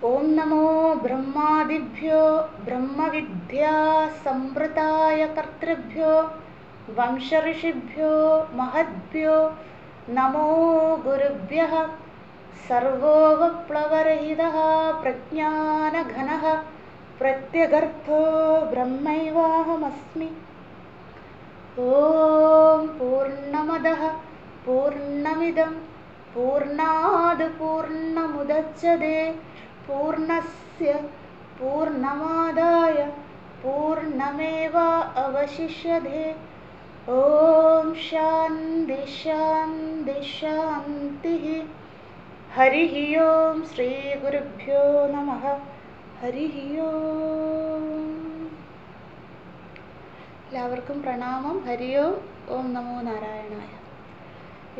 ഓം നമോ ബ്രഹ്മാദിഭ്യോ ബ്രഹ്മവിദ്യാ സംവൃതായ കർത്തൃഭ്യോ വംശഋഷിഭ്യോ മഹദ്ഭ്യോ നമോ ഗുരുഭ്യഃ. സർവോപപ്ലവരഹിതഃ പ്രജ്ഞാനഘനഃ പ്രത്യഗർത്ഥോ ബ്രഹ്മൈവാഹമസ്മി. ഓം പൂർണ്ണമദഃ പൂർണ്ണമിദം പൂർണ്ണാത് പൂർണ്ണമുദച്യതേ പൂർണ്ണസ്യ പൂർണ്ണമാദായ പൂർണ്ണമേവാവശിഷ്യതേ. ഓം ശാന്തി ശാന്തി ശാന്തിഃ. ഹരിഃ ഓം ശ്രീ ഗുരുഭ്യോ നമഃ. ഹരിഃ ഓം. എല്ലാവർക്കും പ്രണാമം. ഹരി ഓം. ഓം നമോ നാരായണായ.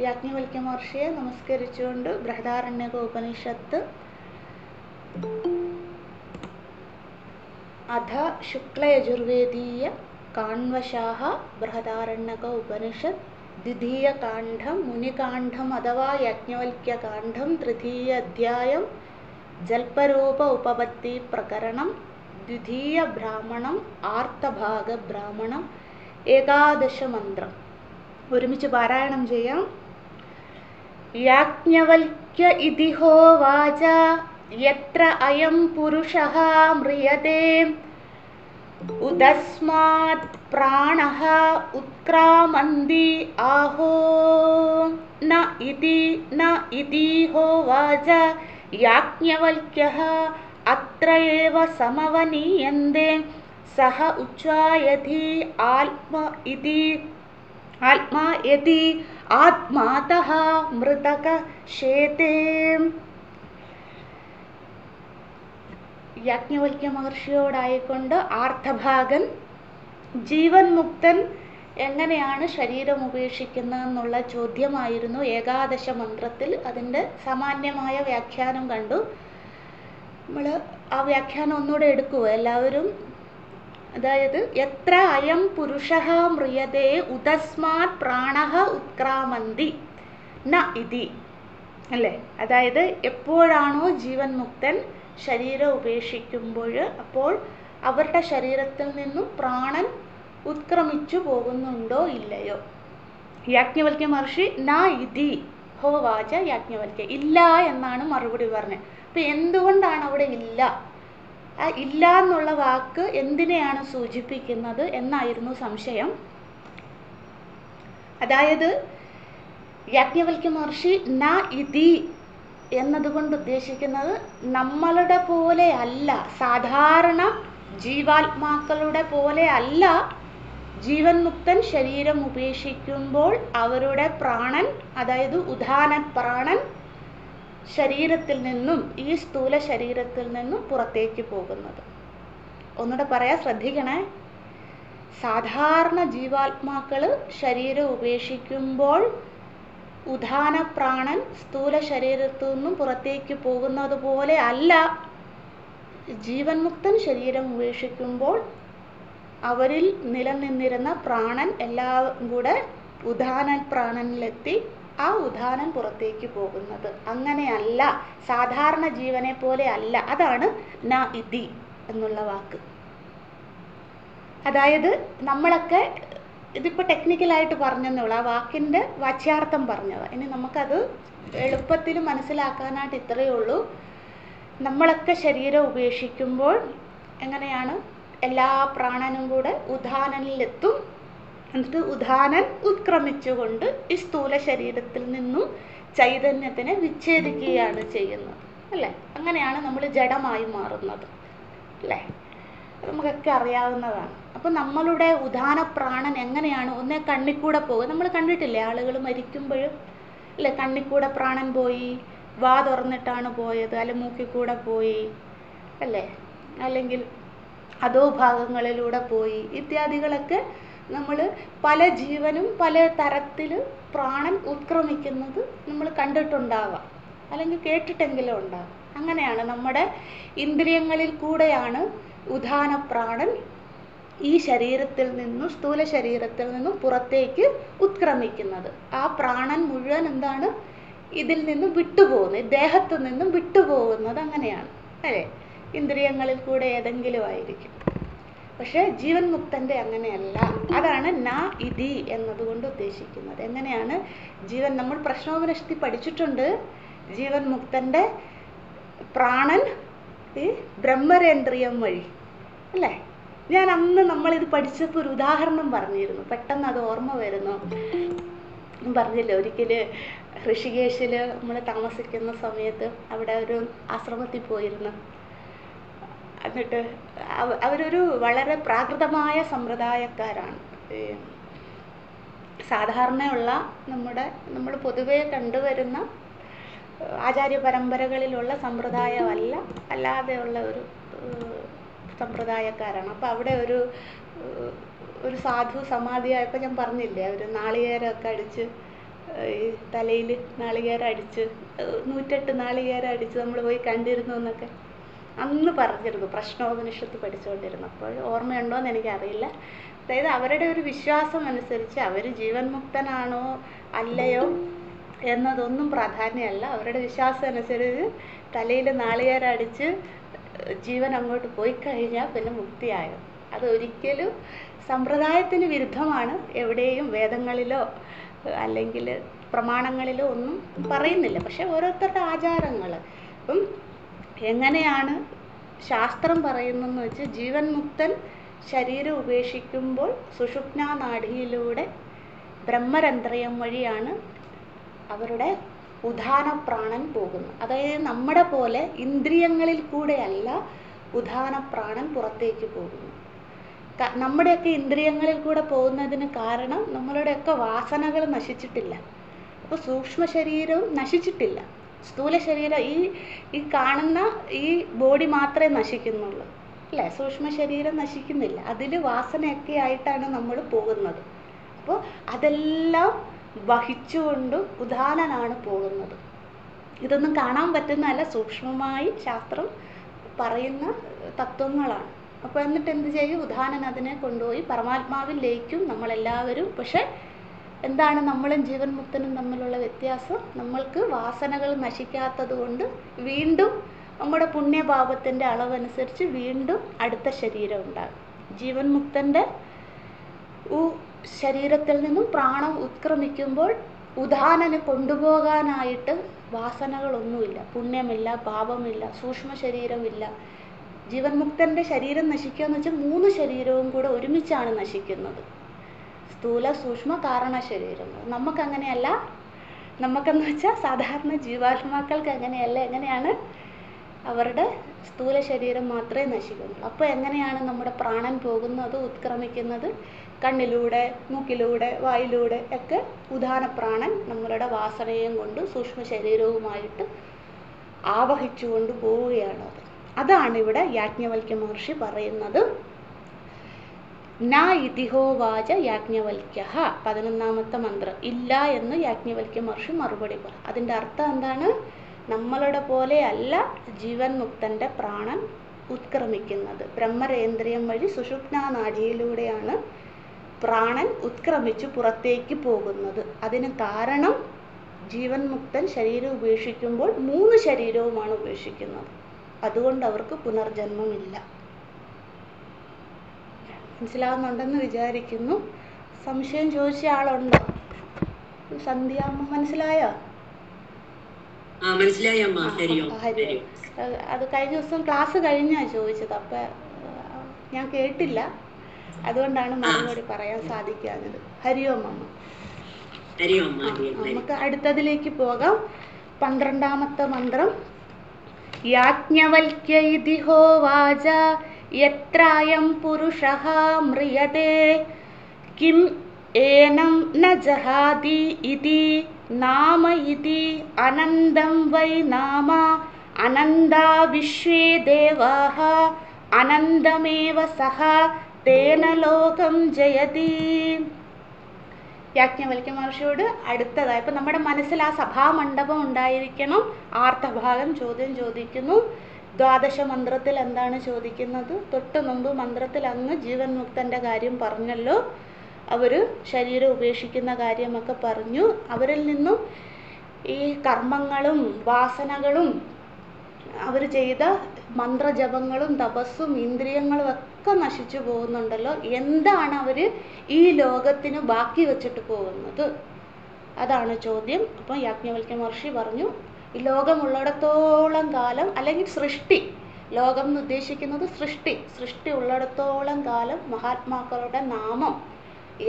യാജ്ഞവൽക്യ മഹർഷിയെ നമസ്കരിച്ചുകൊണ്ട് ബൃഹദാരണ്യക ഉപനിഷത്ത് അധ ശുക്ലയജുർവേദീയ കാണ്വശാഃ ബൃഹദാരണ്യക ഉപനിഷത്ത് ദ്വിതീയകാണ്ഡം മുനികാണ്ഡം അഥവാ യാജ്ഞവൽക്യകാണ്ഡം തൃതീയ അധ്യായം ജൽപരൂപ ഉപപത്തി പ്രകരണം ദ്വിതീയ ബ്രാഹ്മണം ആർത്തഭാഗ ബ്രാഹ്മണം ഏകാദശ മന്ത്രം ഒരുമിച്ച് പാരായണം ചെയ്യാം. യാജ്ഞവൽക്യ ഇതി ഹോവാച യത്ര അയം പുരുഷഃ മ്രിയതേ ഉദസ്മാത് പ്രാണഃ ഉത്ക്രാമന്തി ആഹോ ന ഇതി ഹോവാച യജ്ഞവൽക്യഃ അത്ര ഏവ സമവനീയന്തേ സഹ ഉച്ഛ്വായതി ആത്മാ യതി ആത്മാതഃ മൃതക ശേതേ. യാജ്ഞവൽക്യ മഹർഷിയോടായിക്കൊണ്ട് ആർത്തഭാഗൻ ജീവൻ മുക്തൻ എങ്ങനെയാണ് ശരീരം ഉപേക്ഷിക്കുന്നതെന്നുള്ള ചോദ്യമായിരുന്നു ഏകാദശ മന്ത്രത്തിൽ. അതിൻ്റെ സാമാന്യമായ വ്യാഖ്യാനം കണ്ടു. നമ്മൾ ആ വ്യാഖ്യാനം ഒന്നുകൂടെ എടുക്കുക എല്ലാവരും. അതായത് എത്ര അയം പുരുഷഃ മ്രിയതേ ഉദസ്മാത് പ്രാണഃ ഉത്ക്രാമന്തി ന ഇതി അല്ലേ. അതായത് എപ്പോഴാണോ ജീവൻ മുക്തൻ ശരീരം ഉപേക്ഷിക്കുമ്പോൾ അപ്പോൾ അവരുടെ ശരീരത്തിൽ നിന്നും പ്രാണൻ ഉത്ക്രമിച്ചു പോകുന്നുണ്ടോ ഇല്ലയോ. യാജ്ഞവൽക്യ മഹർഷി ന ഇതി ഹോവാച യാജ്ഞവൽക്യ ഇല്ല എന്നാണ് മറുപടി പറഞ്ഞത്. അപ്പം എന്തുകൊണ്ടാണ് അവിടെ ഇല്ല? ആ ഇല്ല എന്നുള്ള വാക്ക് എന്തിനെയാണ് സൂചിപ്പിക്കുന്നത് എന്നായിരുന്നു സംശയം. അതായത് യാജ്ഞവൽക്യ മഹർഷി ന ഇതി എന്നതുകൊണ്ട് ഉദ്ദേശിക്കുന്നത് നമ്മളുടെ പോലെ അല്ല, സാധാരണ ജീവാത്മാക്കളുടെ പോലെ അല്ല ജീവൻ മുക്തൻ ശരീരം ഉപേക്ഷിക്കുമ്പോൾ അവരുടെ പ്രാണൻ, അതായത് ഉദാന പ്രാണൻ ശരീരത്തിൽ നിന്നും ഈ സ്ഥൂല ശരീരത്തിൽ നിന്നും പുറത്തേക്ക് പോകുന്നത്. ഒന്നുകൂടെ പറയാൻ ശ്രദ്ധിക്കണേ. സാധാരണ ജീവാത്മാക്കൾ ശരീരം ഉപേക്ഷിക്കുമ്പോൾ ഉദാന പ്രാണൻ സ്ഥൂല ശരീരത്തിൽ നിന്നും പുറത്തേക്ക് പോകുന്നത് പോലെ അല്ല ജീവൻ മുക്തൻ ശരീരം ഉപേക്ഷിക്കുമ്പോൾ അവരിൽ നിലനിന്നിരുന്ന പ്രാണൻ എല്ലാം കൂടെ ഉദാന പ്രാണനിലെത്തി ആ ഉദാനൻ പുറത്തേക്ക് പോകുന്നത്. അങ്ങനെയല്ല, സാധാരണ ജീവനെ പോലെ അല്ല. അതാണ് ന ഇതി എന്നുള്ള വാക്ക്. അതായത് നമ്മളൊക്കെ ഇതിപ്പോൾ ടെക്നിക്കലായിട്ട് പറഞ്ഞെന്നുള്ളൂ, ആ വാക്കിൻ്റെ വാച്യാർത്ഥം പറഞ്ഞത്. ഇനി നമുക്കത് എളുപ്പത്തിൽ മനസ്സിലാക്കാനായിട്ട് ഇത്രയേ ഉള്ളൂ. നമ്മളൊക്കെ ശരീരം ഉപേക്ഷിക്കുമ്പോൾ എങ്ങനെയാണ് എല്ലാ പ്രാണനും കൂടെ ഉദാനനിലെത്തും. എന്നിട്ട് ഉദാനൻ ഉത്ക്രമിച്ചുകൊണ്ട് ഈ സ്ഥൂല ശരീരത്തിൽ നിന്നും ചൈതന്യത്തിനെ വിച്ഛേദിക്കുകയാണ് ചെയ്യുന്നത് അല്ലേ. അങ്ങനെയാണ് നമ്മൾ ജഡമായി മാറുന്നത് അല്ലേ. നമുക്കൊക്കെ അറിയാവുന്നതാണ്. അപ്പം നമ്മളുടെ ഉദാന പ്രാണൻ എങ്ങനെയാണ് ഒന്നേ കണ്ണിക്കൂടെ പോകുക. നമ്മൾ കണ്ടിട്ടില്ലേ ആളുകൾ മരിക്കുമ്പോഴും അല്ലേ, കണ്ണിക്കൂടെ പ്രാണൻ പോയി, വാ തുറന്നിട്ടാണ് പോയത്, അല്ലെ മൂക്കിക്കൂടെ പോയി അല്ലേ, അല്ലെങ്കിൽ അധോ ഭാഗങ്ങളിലൂടെ പോയി ഇത്യാദികളൊക്കെ നമ്മൾ പല ജീവനും പല തരത്തിൽ പ്രാണൻ ഉത്ക്രമിക്കുന്നത് നമ്മൾ കണ്ടിട്ടുണ്ടാവാം, അല്ലെങ്കിൽ കേട്ടിട്ടെങ്കിലും ഉണ്ടാകും. അങ്ങനെയാണ് നമ്മുടെ ഇന്ദ്രിയങ്ങളിൽ കൂടെയാണ് ഉദാന പ്രാണൻ ഈ ശരീരത്തിൽ നിന്നും സ്ഥൂല ശരീരത്തിൽ നിന്നും പുറത്തേക്ക് ഉത്ക്രമിക്കുന്നത്. ആ പ്രാണൻ മുഴുവൻ എന്താണ് ഇതിൽ നിന്നും വിട്ടുപോകുന്നത്, ദേഹത്തു നിന്നും വിട്ടുപോകുന്നത് അങ്ങനെയാണ് അല്ലേ? ഇന്ദ്രിയങ്ങളിൽ കൂടെ ഏതെങ്കിലും ആയിരിക്കും. പക്ഷേ ജീവൻ മുക്തൻ്റെ അങ്ങനെയല്ല. അതാണ് ന ഇതി എന്നതുകൊണ്ട് ഉദ്ദേശിക്കുന്നത്. എങ്ങനെയാണ് ജീവൻ? നമ്മൾ പ്രശ്നോപനിഷത്തിൽ പഠിച്ചിട്ടുണ്ട്, ജീവൻ മുക്തൻ്റെ പ്രാണൻ ഈ ബ്രഹ്മരേന്ദ്രിയം വഴി, അല്ലേ? ഞാൻ അന്ന് നമ്മളിത് പഠിച്ചപ്പോൾ ഒരു ഉദാഹരണം പറഞ്ഞിരുന്നു, പെട്ടെന്ന് അത് ഓർമ്മ വരുന്നു. പറഞ്ഞില്ലേ, ഒരിക്കൽ ഋഷികേശിൽ നമ്മൾ താമസിക്കുന്ന സമയത്ത് അവിടെ ഒരു ആശ്രമത്തിൽ പോയിരുന്നു. എന്നിട്ട് അവരൊരു വളരെ പ്രാകൃതമായ സമ്പ്രദായക്കാരാണ്. സാധാരണയുള്ള നമ്മൾ പൊതുവെ കണ്ടുവരുന്ന ആചാര്യ പരമ്പരകളിലുള്ള സമ്പ്രദായമല്ല, അല്ലാതെയുള്ള ഒരു സമ്പ്രദായക്കാരാണ്. അപ്പോൾ അവിടെ ഒരു സാധു സമാധിയായപ്പോൾ ഞാൻ പറഞ്ഞില്ലേ, അവർ നാളികേരമൊക്കെ അടിച്ച്, ഈ തലയിൽ നാളികേരം അടിച്ച് 108 നാളികേരം അടിച്ച് നമ്മൾ പോയി കണ്ടിരുന്നു എന്നൊക്കെ അന്ന് പറഞ്ഞിരുന്നു, പ്രശ്നോപനിഷത്ത് പഠിച്ചുകൊണ്ടിരുന്നപ്പോൾ. ഓർമ്മയുണ്ടോ എന്ന് എനിക്കറിയില്ല. അതായത് അവരുടെ ഒരു വിശ്വാസം അനുസരിച്ച് അവർ ജീവൻ മുക്തനാണോ അല്ലയോ എന്നതൊന്നും പ്രാധാന്യമല്ല. അവരുടെ വിശ്വാസം അനുസരിച്ച് തലയിൽ നാളികേരം അടിച്ച് ജീവൻ അങ്ങോട്ട് പോയി കഴിഞ്ഞാൽ പിന്നെ മുക്തിയാകും. അതൊരിക്കലും സമ്പ്രദായത്തിന് വിരുദ്ധമാണ്. എവിടെയും വേദങ്ങളിലോ അല്ലെങ്കിൽ പ്രമാണങ്ങളിലോ ഒന്നും പറയുന്നില്ല. പക്ഷെ ഓരോരുത്തരുടെ ആചാരങ്ങൾ. അപ്പം എങ്ങനെയാണ് ശാസ്ത്രം പറയുന്നതെന്ന് വെച്ചാൽ, ജീവൻ മുക്തൻ ശരീരം ഉപേക്ഷിക്കുമ്പോൾ സുഷുപ്നാ നാഡിയിലൂടെ ബ്രഹ്മരന്ധ്രം വഴിയാണ് അവരുടെ ഉദാനപ്രാണൻ പോകുന്നത്. അതായത് നമ്മുടെ പോലെ ഇന്ദ്രിയങ്ങളിൽ കൂടെയല്ല ഉദാനപ്രാണൻ പുറത്തേക്ക് പോകുന്നു. നമ്മുടെയൊക്കെ ഇന്ദ്രിയങ്ങളിൽ കൂടെ പോകുന്നതിന് കാരണം നമ്മളുടെയൊക്കെ വാസനകൾ നശിച്ചിട്ടില്ല. അപ്പോൾ സൂക്ഷ്മ ശരീരവും നശിച്ചിട്ടില്ല. സ്ഥൂല ശരീരം ഈ കാണുന്ന ഈ ബോഡി മാത്രമേ നശിക്കുന്നുള്ളൂ, അല്ലേ? സൂക്ഷ്മ ശരീരം നശിക്കുന്നില്ല. അതിൽ വാസനയൊക്കെ ആയിട്ടാണ് നമ്മൾ പോകുന്നത്. അപ്പോൾ അതെല്ലാം വഹിച്ചുകൊണ്ട് ഉദാനനാണ് പോകുന്നത്. ഇതൊന്നും കാണാൻ പറ്റുന്നതല്ല, സൂക്ഷ്മമായി ശാസ്ത്രം പറയുന്ന തത്വങ്ങളാണ്. അപ്പോൾ എന്നിട്ട് എന്ത് ചെയ്യും? ഉദാനൻ അതിനെ കൊണ്ടുപോയി പരമാത്മാവിൽ ലയിക്കും നമ്മളെല്ലാവരും. പക്ഷെ എന്താണ് നമ്മളും ജീവൻ മുക്തനും തമ്മിലുള്ള വ്യത്യാസം? നമ്മൾക്ക് വാസനകൾ നശിക്കാത്തത് കൊണ്ട് വീണ്ടും നമ്മുടെ പുണ്യപാപത്തിൻ്റെ അളവനുസരിച്ച് വീണ്ടും അടുത്ത ശരീരം ഉണ്ടാകും. ജീവൻ മുക്തൻ്റെ ശരീരത്തിൽ നിന്നും പ്രാണം ഉത്ക്രമിക്കുമ്പോൾ ഉദാനന് കൊണ്ടുപോകാനായിട്ട് വാസനകളൊന്നുമില്ല, പുണ്യമില്ല, പാപമില്ല, സൂക്ഷ്മ ശരീരമില്ല. ജീവൻ മുക്തൻ്റെ ശരീരം നശിക്കുക എന്ന് വെച്ചാൽ 3 ശരീരവും കൂടെ ഒരുമിച്ചാണ് നശിക്കുന്നത്. സ്ഥൂല സൂക്ഷ്മ കാരണ ശരീരങ്ങൾ. നമുക്കങ്ങനെയല്ല. നമുക്കെന്ന് വെച്ചാൽ സാധാരണ ജീവാത്മാക്കൾക്ക് അങ്ങനെയല്ല. എങ്ങനെയാണ്? അവരുടെ സ്ഥൂല ശരീരം മാത്രമേ നശിക്കുന്നുള്ളൂ. അപ്പോൾ എങ്ങനെയാണ് നമ്മുടെ പ്രാണൻ പോകുന്നത്, ഉത്ക്രമിക്കുന്നത്? കണ്ണിലൂടെ, മൂക്കിലൂടെ, വായിലൂടെ ഒക്കെ ഉദാനപ്രാണൻ നമ്മളുടെ വാസനയും കൊണ്ട് സൂക്ഷ്മ ശരീരവുമായിട്ട് ആവഹിച്ചുകൊണ്ട് പോവുകയാണ്. അതാണ് ഇവിടെ യാജ്ഞവൽക്യ മഹർഷി പറയുന്നത്. ന ഇതിഹോവാച യാജ്ഞവൽക്യ. 11ാമത്തെ മന്ത്രം. ഇല്ല എന്ന് യാജ്ഞവൽക്യ മഹർഷി മറുപടി പറയും. അതിൻ്റെ അർത്ഥം എന്താണ്? നമ്മളുടെ പോലെ അല്ല ജീവൻ മുക്തൻ്റെ പ്രാണൻ ഉത്ക്രമിക്കുന്നത്. ബ്രഹ്മരേന്ദ്രിയം വഴി സുഷുപ്നാ നാഡിയിലൂടെയാണ് പ്രാണൻ ഉത്ക്രമിച്ച് പുറത്തേക്ക് പോകുന്നത്. അതിന് കാരണം ജീവൻ മുക്തൻ ശരീരം ഉപേക്ഷിക്കുമ്പോൾ 3 ശരീരവുമാണ് ഉപേക്ഷിക്കുന്നത്. അതുകൊണ്ട് അവർക്ക് പുനർജന്മമില്ല. മനസ്സിലാവുന്നുണ്ടെന്ന് വിചാരിക്കുന്നു. സംശയം ചോദിച്ച ആളുണ്ടോ? സന്ധ്യാമ്മ മനസ്സിലായോ? ഹരി. അത് കഴിഞ്ഞ ദിവസം ക്ലാസ് കഴിഞ്ഞാ ചോദിച്ചത്. അപ്പം ഞാൻ കേട്ടില്ല, അതുകൊണ്ടാണ് മറുപടി പറയാൻ സാധിക്കാഞ്ഞത്. ഹരി ഓം അമ്മ. നമുക്ക് അടുത്തതിലേക്ക് പോകാം. 12ാമത്തെ മന്ത്രം. യാജ്ഞവൽക്യ ഇതി ഹോവാച യത്രായം പുരുഷഃ മ്രിയതേ കിം ഏനം ന ജഹാതി ഇതി നാമ ഇതി അനന്തം വൈ നാമ അനന്താ വിശ്വേ ദേവാഃ അനന്തമേവ സഹ തേന ലോകം ജയതി. യാജ്ഞവൽക്യ മഹർഷിയോട് അടുത്തതായി, ഇപ്പം നമ്മുടെ മനസ്സിൽ ആ സഭാമണ്ഡപം ഉണ്ടായിരിക്കണം. ആർത്തഭാഗം ചോദ്യം ചോദിക്കുന്നു. ദ്വാദശ മന്ത്രത്തിൽ എന്താണ് ചോദിക്കുന്നത്? തൊട്ട് മുമ്പ് മന്ത്രത്തിൽ അന്ന് ജീവൻ മുക്തൻ്റെ കാര്യം പറഞ്ഞല്ലോ. അവർ ശരീരം ഉപേക്ഷിക്കുന്ന കാര്യമൊക്കെ പറഞ്ഞു. അവരിൽ നിന്നും ഈ കർമ്മങ്ങളും വാസനകളും അവർ ചെയ്ത മന്ത്രജപങ്ങളും തപസ്സും ഇന്ദ്രിയങ്ങളും ഒക്കെ നശിച്ചു പോകുന്നുണ്ടല്ലോ, എന്താണ് അവർ ഈ ലോകത്തിന് ബാക്കി വെച്ചിട്ട് പോകുന്നത്? അതാണ് ചോദ്യം. അപ്പം യാജ്ഞവൽക്യ മഹർഷി പറഞ്ഞു, ഈ ലോകമുള്ളിടത്തോളം കാലം, അല്ലെങ്കിൽ സൃഷ്ടി, ലോകം എന്ന് ഉദ്ദേശിക്കുന്നത് സൃഷ്ടി ഉള്ളിടത്തോളം കാലം മഹാത്മാക്കളുടെ നാമം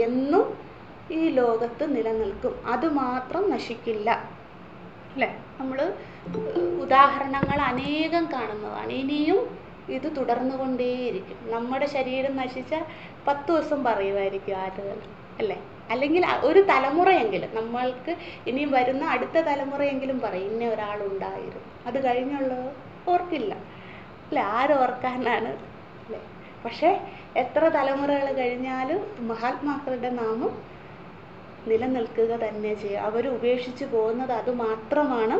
എന്നും ഈ ലോകത്ത് നിലനിൽക്കും, അതുമാത്രം നശിക്കില്ല. അല്ലേ? നമ്മൾ ഉദാഹരണങ്ങൾ അനേകം കാണുന്നതാണ്. ഇനിയും ഇത് തുടർന്നുകൊണ്ടേയിരിക്കും. നമ്മുടെ ശരീരം നശിച്ച 10 ദിവസം പറയുമായിരിക്കും ആളുകൾ, അല്ലേ? അല്ലെങ്കിൽ ഒരു തലമുറയെങ്കിലും, നമ്മൾക്ക് ഇനിയും വരുന്ന അടുത്ത തലമുറയെങ്കിലും പറയും ഇന്ന ഒരാളുണ്ടായിരുന്നു. അത് കഴിഞ്ഞുള്ളത് ഓർക്കില്ല, അല്ലേ? ആരോർക്കാനാണ്, അല്ലേ? പക്ഷേ എത്ര തലമുറകൾ കഴിഞ്ഞാലും മഹാത്മാക്കളുടെ നാമം നിലനിൽക്കുക തന്നെ ചെയ്യും. അവർ ഉപേക്ഷിച്ച് പോകുന്നത് അതുമാത്രമാണ്.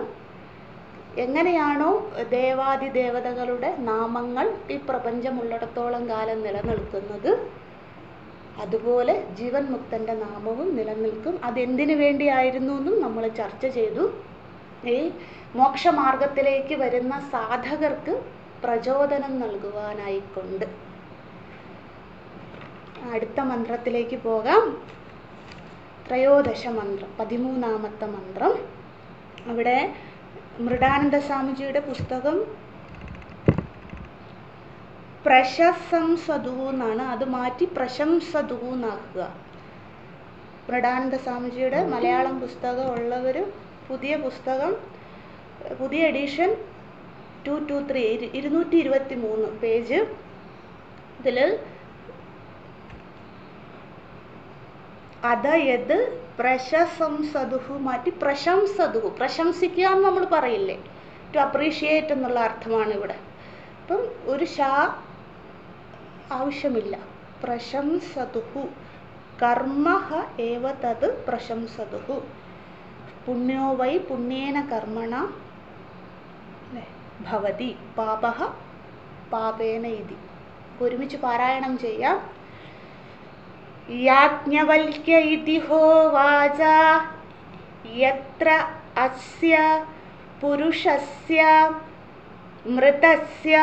എങ്ങനെയാണോ ദേവാദിദേവതകളുടെ നാമങ്ങൾ ഈ പ്രപഞ്ചമുള്ളിടത്തോളം കാലം നിലനിൽക്കുന്നത്, അതുപോലെ ജീവൻ മുക്തൻ്റെ നാമവും നിലനിൽക്കും. അതെന്തിനു വേണ്ടിയായിരുന്നു എന്നും നമ്മൾ ചർച്ച ചെയ്തു. ഈ മോക്ഷമാർഗത്തിലേക്ക് വരുന്ന സാധകർക്ക് പ്രചോദനം നൽകുവാനായിക്കൊണ്ട്. അടുത്ത മന്ത്രത്തിലേക്ക് പോകാം. ത്രയോദശ മന്ത്രം, 13ാമത്തെ മന്ത്രം. അവിടെ മൃഡാനന്ദ സ്വാമിജിയുടെ പുസ്തകം പ്രശംസതു എന്നാണ്, അത് മാറ്റി പ്രശംസതു എന്നാക്കുക. മൃഡാനന്ദ സ്വാമിജിയുടെ മലയാളം പുസ്തകം ഉള്ളവർ പുതിയ പുസ്തകം, പുതിയ എഡിഷൻ 223 223 പേജ്. ഇതിൽ അതായത് പ്രശംസതുഹു മാറ്റി പ്രശംസതുഹു, പ്രശംസിക്കുക എന്ന് നമ്മൾ പറയില്ലേ, ടു അപ്രീഷിയേറ്റ് എന്നുള്ള അർത്ഥമാണ് ഇവിടെ. അപ്പം ഒരു ഷാ ആവശ്യമില്ല. പ്രശംസതുഹു, കർമ്മഹ ഏവ തത് പ്രശംസതുഹു, പുണ്യോ വൈ പുണ്യേന കർമ്മണ ഭവതി, പാപഹ പാപേന ഇതി. ഒരുമിച്ച് പാരായണം ചെയ്യാം. യാജ്ഞവൽക്യ ഇതി ഹോവാച യത്ര അസ്യ പുരുഷസ്യ മൃതസ്യ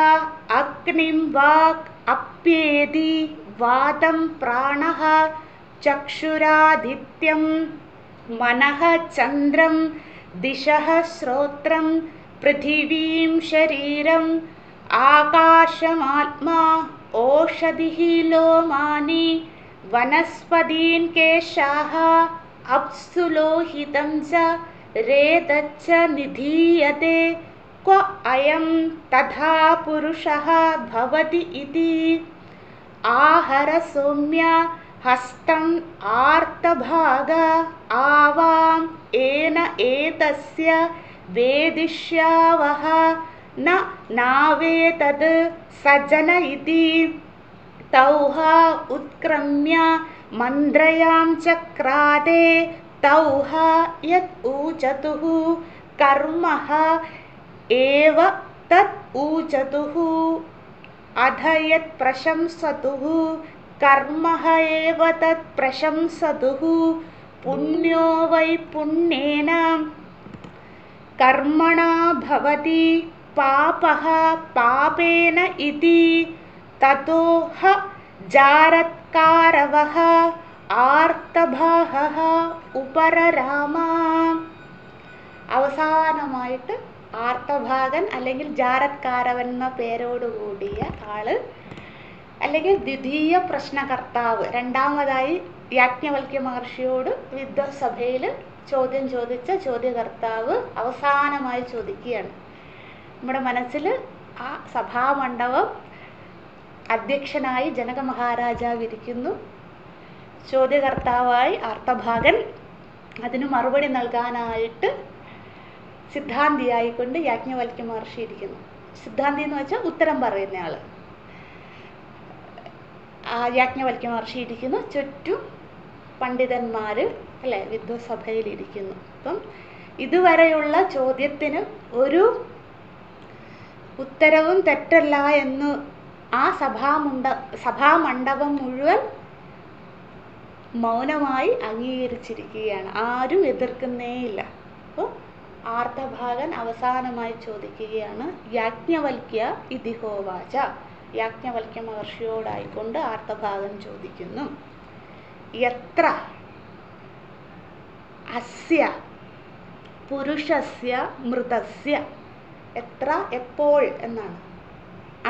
അഗ്നിം വാക് അപ്യേതി വാതം പ്രാണഃ ചക്ഷുരാദിത്യം മനഃ ചന്ദ്രം ദിശഃ ശ്രോത്രം പൃഥിവീം ശരീരം ആകാശമാത്മാ ഓഷധിഃ ലോമാനി വനസ്പതീൻ കേശാഃ അപ്സു ലോഹിതം ച രേതശ്ച നിധീയത്തെ ക്വ അയം തഥാ പുരുഷഃ ഭവതി ഇതി. ആഹര സൗമ്യ ഹസ്തം ആർത്തഭാഗ ആവാം ഏന ഏതസ്യ വേദിഷ്യാവഹ ന നാവേതത് സജന ഇതി. തൗഹ ഉത്ക്രമ്യ മന്ത്രയാം ചക്രാദേ തൗഹ യത് ഊചതുഃ കർമ്മഃ ഏവ തത് ഊചതുഃ അധ യത് പ്രശംസതുഃ കർമ്മഃ ഏവ തത് പ്രശംസതുഃ പുണ്യോ വൈ പുണ്യേന കർമ്മണാ ഭവതി പാപഃ പാപേന ഇതി. തതോഹ ജാരത്കാരവഃ ആർത്തഭാഹഃ ഉപരരാമ. അവസാനമായിട്ട് ആർത്തഭാഗൻ അല്ലെങ്കിൽ ജാരത്കാരവൻ എന്ന പേരോടുകൂടിയ ആള്, അല്ലെങ്കിൽ ദ്വിതീയ പ്രശ്നകർത്താവ്, രണ്ടാമതായി യാജ്ഞവൽക്യ മഹർഷിയോട് വിദ്വത്സഭയിൽ ചോദ്യം ചോദിച്ച ചോദ്യകർത്താവ് അവസാനമായി ചോദിക്കുകയാണ്. നമ്മുടെ മനസ്സിൽ ആ സഭാമണ്ഡപം അധ്യക്ഷനായി ജനക മഹാരാജാവ് ഇരിക്കുന്നു, ചോദ്യകർത്താവായി ആർത്തഭാഗൻ, അതിന് മറുപടി നൽകാനായിട്ട് സിദ്ധാന്തിയായിക്കൊണ്ട് യാജ്ഞവൽക്യ മഹർഷി ഇരിക്കുന്നു. സിദ്ധാന്തി എന്ന് വെച്ചാൽ ഉത്തരം പറയുന്ന ആള്. യാജ്ഞവൽക്യ മഹർഷി ഇരിക്കുന്നു, ചുറ്റും പണ്ഡിതന്മാർ, അല്ലേ, വിദ്വത്സഭയിലിരിക്കുന്നു. അപ്പം ഇതുവരെയുള്ള ചോദ്യത്തിന് ഒരു ഉത്തരവും തെറ്റല്ല എന്ന് ആ സഭാമണ്ഡപം മുഴുവൻ മൗനമായി അംഗീകരിച്ചിരിക്കുകയാണ്. ആരും എതിർക്കുന്നേയില്ല. അപ്പോൾ ആർത്തഭാഗൻ അവസാനമായി ചോദിക്കുകയാണ്, യാജ്ഞവൽക്യ ഇതിഹോവാച. യാജ്ഞവൽക്യ മഹർഷിയോടായിക്കൊണ്ട് ആർത്തഭാഗൻ ചോദിക്കുന്നു, യത്ര അസ്യ പുരുഷസ്യ മൃതസ്യ. എത്ര, എപ്പോൾ എന്നാണ്.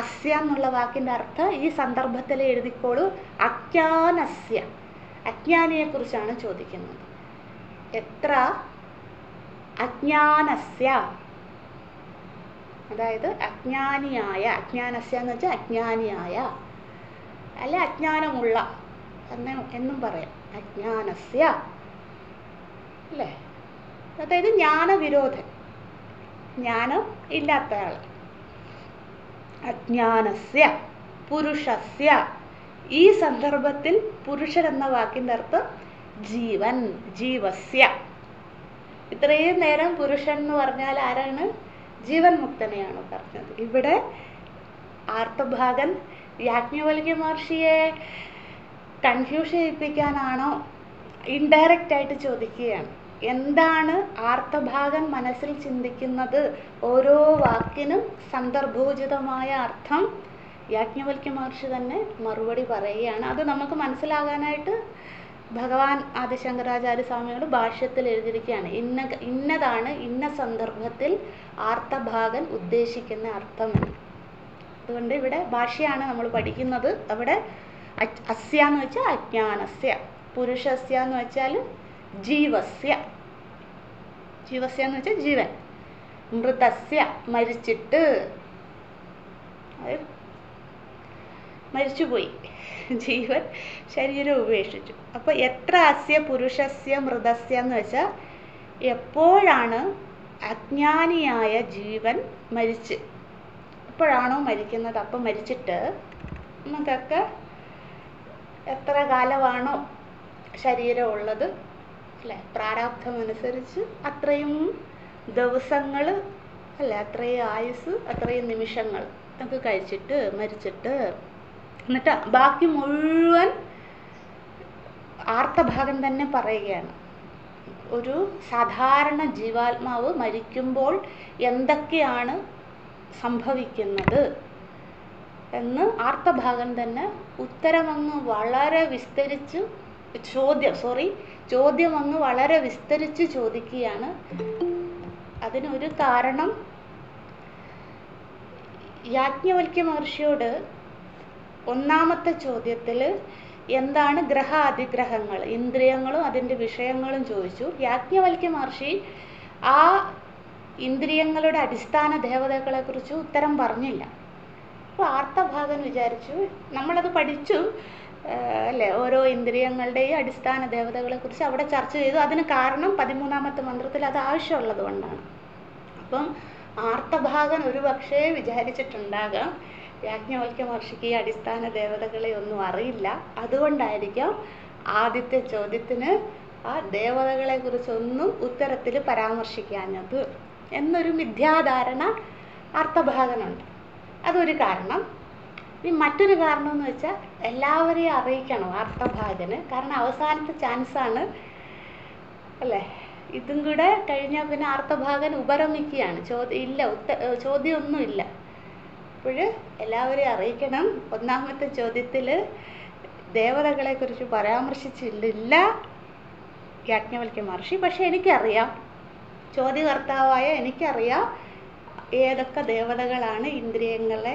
അസ്യ എന്നുള്ള വാക്കിൻ്റെ അർത്ഥം ഈ സന്ദർഭത്തിൽ എഴുതിക്കോളൂ, അജ്ഞാനസ്യ, അജ്ഞാനിയെക്കുറിച്ചാണ് ചോദിക്കുന്നത്. എത്ര അജ്ഞാനസ്യ, അതായത് അജ്ഞാനിയായ, അജ്ഞാനസ്യ എന്ന് വെച്ചാൽ അജ്ഞാനിയായ, അല്ലെ അജ്ഞാനമുള്ള എന്നും പറയാം. അജ്ഞാനസ്യ അല്ലേ, അതായത് ജ്ഞാനവിരോധൻ, ജ്ഞാനം ഇല്ലാത്തയാൾ. അജ്ഞാനസ്യ പുരുഷസ്യ, ഈ സന്ദർഭത്തിൽ പുരുഷൻ എന്ന വാക്കിൻ്റെ അർത്ഥം ജീവൻ, ജീവസ്യ. ഇത്രയും നേരം പുരുഷൻ എന്ന് പറഞ്ഞാൽ ആരാണ്? ജീവൻ മുക്തനെയാണ് പറഞ്ഞത്. ഇവിടെ ആർത്തഭാഗൻ യാജ്ഞവൽക്യ മഹർഷിയെ കൺഫ്യൂഷൻ ചെയ്യിപ്പിക്കാനാണോ ഇൻഡയറക്റ്റ് ആയിട്ട് ചോദിക്കുകയാണ്. എന്താണ് ആർത്തഭാഗൻ മനസ്സിൽ ചിന്തിക്കുന്നത്? ഓരോ വാക്കിനും സന്ദർഭോചിതമായ അർത്ഥം യാജ്ഞവൽക്യ മഹർഷി തന്നെ മറുപടി പറയുകയാണ്. അത് നമുക്ക് മനസ്സിലാകാനായിട്ട് ഭഗവാൻ ആദിശങ്കരാചാര്യ സ്വാമിയോട് ഭാഷ്യത്തിൽ എഴുതിയിരിക്കുകയാണ്. ഇന്നതാണ് ഇന്ന സന്ദർഭത്തിൽ ആർത്തഭാഗൻ ഉദ്ദേശിക്കുന്ന അർത്ഥമെന്ന്. അതുകൊണ്ട് ഇവിടെ ഭാഷ്യയാണ് നമ്മൾ പഠിക്കുന്നത്. അവിടെ അസ്യ എന്ന് വെച്ചാൽ അജ്ഞാനസ്യ, പുരുഷസ്യ എന്ന് വെച്ചാൽ ജീവസ്യ, ജീവസ്യ എന്ന് വെച്ചാൽ ജീവൻ, മൃതസ്യ മരിച്ചിട്ട്, മരിച്ചുപോയി, ജീവൻ ശരീരം ഉപേക്ഷിച്ചു. അപ്പോൾ എത്ര അസ്യ പുരുഷസ്യ മൃതസ്യ എന്ന് വെച്ചാൽ എപ്പോഴാണ് അജ്ഞാനിയായ ജീവൻ എപ്പോഴാണോ മരിക്കുന്നത്, അപ്പം മരിച്ചിട്ട് നമുക്കൊക്കെ എത്ര കാലമാണോ ശരീരം ഉള്ളത് അല്ലേ, പ്രാരാബ്ധമനുസരിച്ച് അത്രയും ദിവസങ്ങൾ അല്ലേ, അത്രയും ആയുസ്, അത്രയും നിമിഷങ്ങൾ ഒക്കെ കഴിച്ചിട്ട് മരിച്ചിട്ട്, എന്നിട്ട് ബാക്കി മുഴുവൻ ആർത്തഭാഗൻ തന്നെ പറയുകയാണ്. ഒരു സാധാരണ ജീവാത്മാവ് മരിക്കുമ്പോൾ എന്തൊക്കെയാണ് സംഭവിക്കുന്നത് എന്ന് ആർത്തഭാഗൻ തന്നെ ഉത്തരമങ്ങ് വളരെ വിസ്തരിച്ച് ചോദ്യം അങ്ങ് വളരെ വിസ്തരിച്ച് ചോദിക്കുകയാണ്. അതിനൊരു കാരണം, യാജ്ഞവൽക്യ മഹർഷിയോട് ഒന്നാമത്തെ ചോദ്യത്തിൽ എന്താണ് ഗ്രഹാതിഗ്രഹങ്ങൾ, ഇന്ദ്രിയങ്ങളും അതിൻ്റെ വിഷയങ്ങളും ചോദിച്ചു. യാജ്ഞവൽക്യ മഹർഷി ആ ഇന്ദ്രിയങ്ങളുടെ അടിസ്ഥാന ദേവതകളെക്കുറിച്ച് ഉത്തരം പറഞ്ഞില്ല. അപ്പോൾ ആർത്തഭാഗൻ വിചാരിച്ചു, നമ്മളത് പഠിച്ചു അല്ലേ, ഓരോ ഇന്ദ്രിയങ്ങളുടെയും അടിസ്ഥാന ദേവതകളെക്കുറിച്ച് അവിടെ ചർച്ച ചെയ്തു. അതിന് കാരണം 13ാമത്തെ മന്ത്രത്തിൽ അത് ആവശ്യമുള്ളത് കൊണ്ടാണ്. അപ്പം ആർത്തഭാഗൻ ഒരു പക്ഷേ വിചാരിച്ചിട്ടുണ്ടാകാം യാജ്ഞവൽക്യ മഹർഷിക്ക് ഈ അടിസ്ഥാന ദേവതകളെ ഒന്നും അറിയില്ല, അതുകൊണ്ടായിരിക്കാം ആദ്യത്തെ ചോദ്യത്തിന് ആ ദേവതകളെ കുറിച്ചൊന്നും ഉത്തരത്തിൽ പരാമർശിക്കാഞ്ഞത് എന്നൊരു മിഥ്യാധാരണ ആർത്തഭാഗനുണ്ട്. അതൊരു കാരണം. ഇനി മറ്റൊരു കാരണം എന്ന് വെച്ചാൽ എല്ലാവരെയും അറിയിക്കണം ആർത്തഭാഗന്, കാരണം അവസാനത്തെ ചാൻസാണ് അല്ലേ. ഇതും കൂടെ കഴിഞ്ഞാൽ പിന്നെ ആർത്തഭാഗൻ ഉപരമിക്കുകയാണ്, ചോദ്യമൊന്നുമില്ല. അപ്പോൾ എല്ലാവരെയും അറിയിക്കണം. ഒന്നാമത്തെ ചോദ്യത്തിൽ ദേവതകളെക്കുറിച്ച് പരാമർശിച്ചില്ല യാജ്ഞവൽക്യ മഹർഷി, പക്ഷെ എനിക്കറിയാം, ചോദ്യകർത്താവായ എനിക്കറിയാം ഏതൊക്കെ ദേവതകളാണ് ഇന്ദ്രിയങ്ങളെ